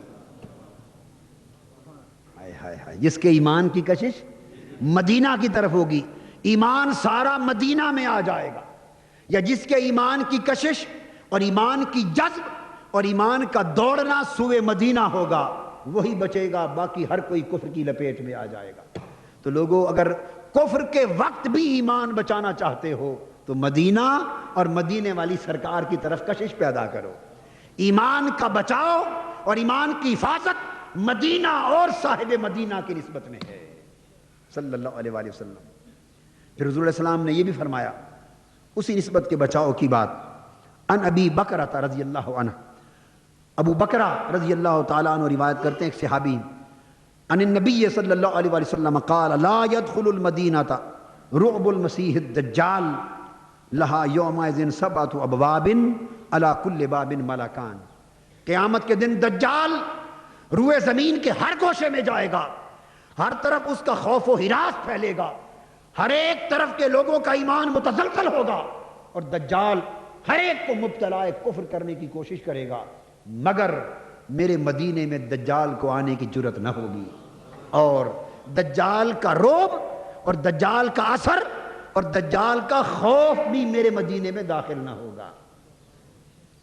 ہائے ہائے ہائے، جس کے ایمان کی کشش مدینہ کی طرف ہوگی، ایمان سارا مدینہ میں آ جائے گا. یا جس کے ایمان کی کشش اور ایمان کی جذب اور ایمان کا دوڑنا سوئے مدینہ ہوگا، وہی بچے گا، باقی ہر کوئی کفر کی لپیٹ میں آ جائے گا. تو لوگوں، اگر کفر کے وقت بھی ایمان بچانا چاہتے ہو تو مدینہ اور مدینے والی سرکار کی طرف کشش پیدا کرو. ایمان کا بچاؤ اور ایمان کی حفاظت مدینہ اور صاحب مدینہ کی نسبت میں ہے صلی اللہ علیہ وآلہ وسلم. پھر حضور علیہ السلام نے یہ بھی فرمایا اسی نسبت کے بچاؤ کی بات. ان ابی بکرہ رضی اللہ عنہ، ابو بکرہ رضی اللہ تعالیٰ عنہ روایت کرتے ہیں ایک صحابی، ان النبی صلی اللہ علیہ وآلہ وسلم قال لا يدخل المدینہ رعب المسیح الدجال لہا یومئذ سبعۃ ابواب علی کل باب ملکان. قیامت کے دن دجال روئے زمین کے ہر گوشے میں جائے گا، ہر طرف اس کا خوف و ہراس پھیلے گا، ہر ایک طرف کے لوگوں کا ایمان متزلزل ہوگا، اور دجال ہر ایک کو مبتلا کفر کرنے کی کوشش کرے گا، مگر میرے مدینے میں دجال کو آنے کی جرت نہ ہوگی، اور دجال کا رعب اور دجال کا اثر اور دجال کا خوف بھی میرے مدینے میں داخل نہ ہوگا.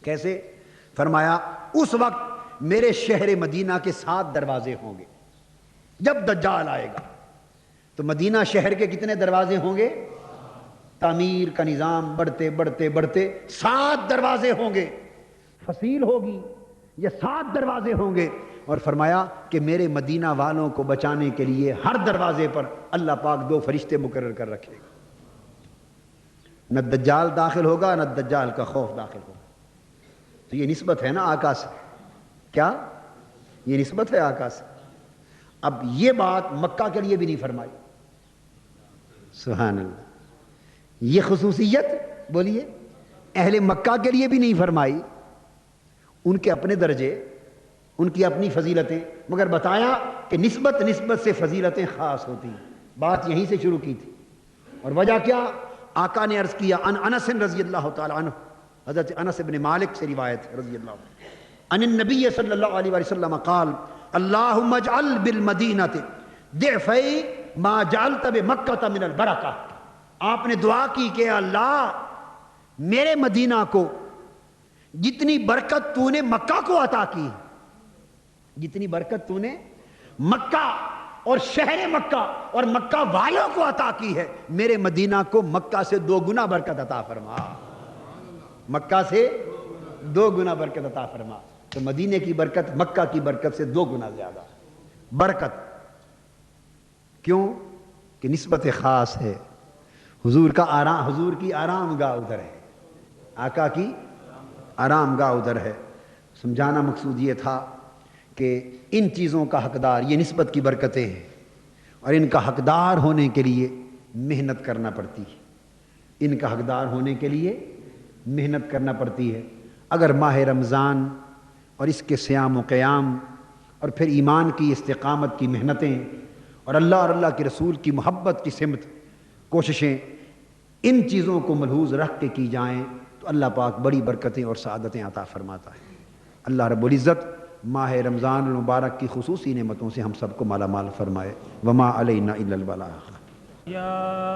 کیسے؟ فرمایا اس وقت میرے شہر مدینہ کے 7 دروازے ہوں گے. جب دجال آئے گا تو مدینہ شہر کے کتنے دروازے ہوں گے؟ تعمیر کا نظام بڑھتے بڑھتے بڑھتے 7 دروازے ہوں گے، فصیل ہوگی، یہ 7 دروازے ہوں گے. اور فرمایا کہ میرے مدینہ والوں کو بچانے کے لیے ہر دروازے پر اللہ پاک 2 فرشتے مقرر کر رکھے گا. نہ دجال داخل ہوگا نہ دجال کا خوف داخل ہوگا. تو یہ نسبت ہے نا آقا سے. کیا یہ نسبت ہے آقا سے؟ اب یہ بات مکہ کے لیے بھی نہیں فرمائی. سبحان اللہ. یہ خصوصیت بولیے اہل مکہ کے لیے بھی نہیں فرمائی. ان کے اپنے درجے، ان کی اپنی فضیلتیں، مگر بتایا کہ نسبت سے فضیلتیں خاص ہوتی ہیں. بات یہیں سے شروع کی تھی. اور وجہ کیا؟ آقا نے عرض کیا ان انس رضی اللہ تعالی عنہ، حضرت انس بن مالک سے روایت رضی اللہ عنہ، ان النبی صلی اللہ علیہ وسلم قال اللہم اجعل بالمدینہ ضعفی ما جعلت بمکہ من البرکہ. آپ نے دعا کی کہ اللہ میرے مدینہ کو جتنی برکت تو نے مکہ کو عطا کی، جتنی برکت تو نے مکہ اور شہر مکہ اور مکہ والوں کو عطا کی ہے، میرے مدینہ کو مکہ سے 2 گنا برکت عطا فرما. مکہ سے 2 گنا برکت عطا فرما. تو مدینے کی برکت مکہ کی برکت سے 2 گنا زیادہ برکت. کیوں؟ کہ نسبت خاص ہے. حضور کی آرام گاہ ادھر ہے، آقا کی آرام گاہ ادھر ہے. سمجھانا مقصود یہ تھا کہ ان چیزوں کا حقدار، یہ نسبت کی برکتیں ہیں، اور ان کا حقدار ہونے کے لیے محنت کرنا پڑتی ہے. ان کا حقدار ہونے کے لیے محنت کرنا پڑتی ہے. اگر ماہ رمضان اور اس کے صیام و قیام اور پھر ایمان کی استقامت کی محنتیں اور اللہ کے رسول کی محبت کی سمت کوششیں ان چیزوں کو ملحوظ رکھ کے کی جائیں تو اللہ پاک بڑی برکتیں اور سعادتیں عطا فرماتا ہے. اللہ رب العزت ماہ رمضان المبارک کی خصوصی نعمتوں سے ہم سب کو مالا مال فرمائے. وما علینا الا البلاغ.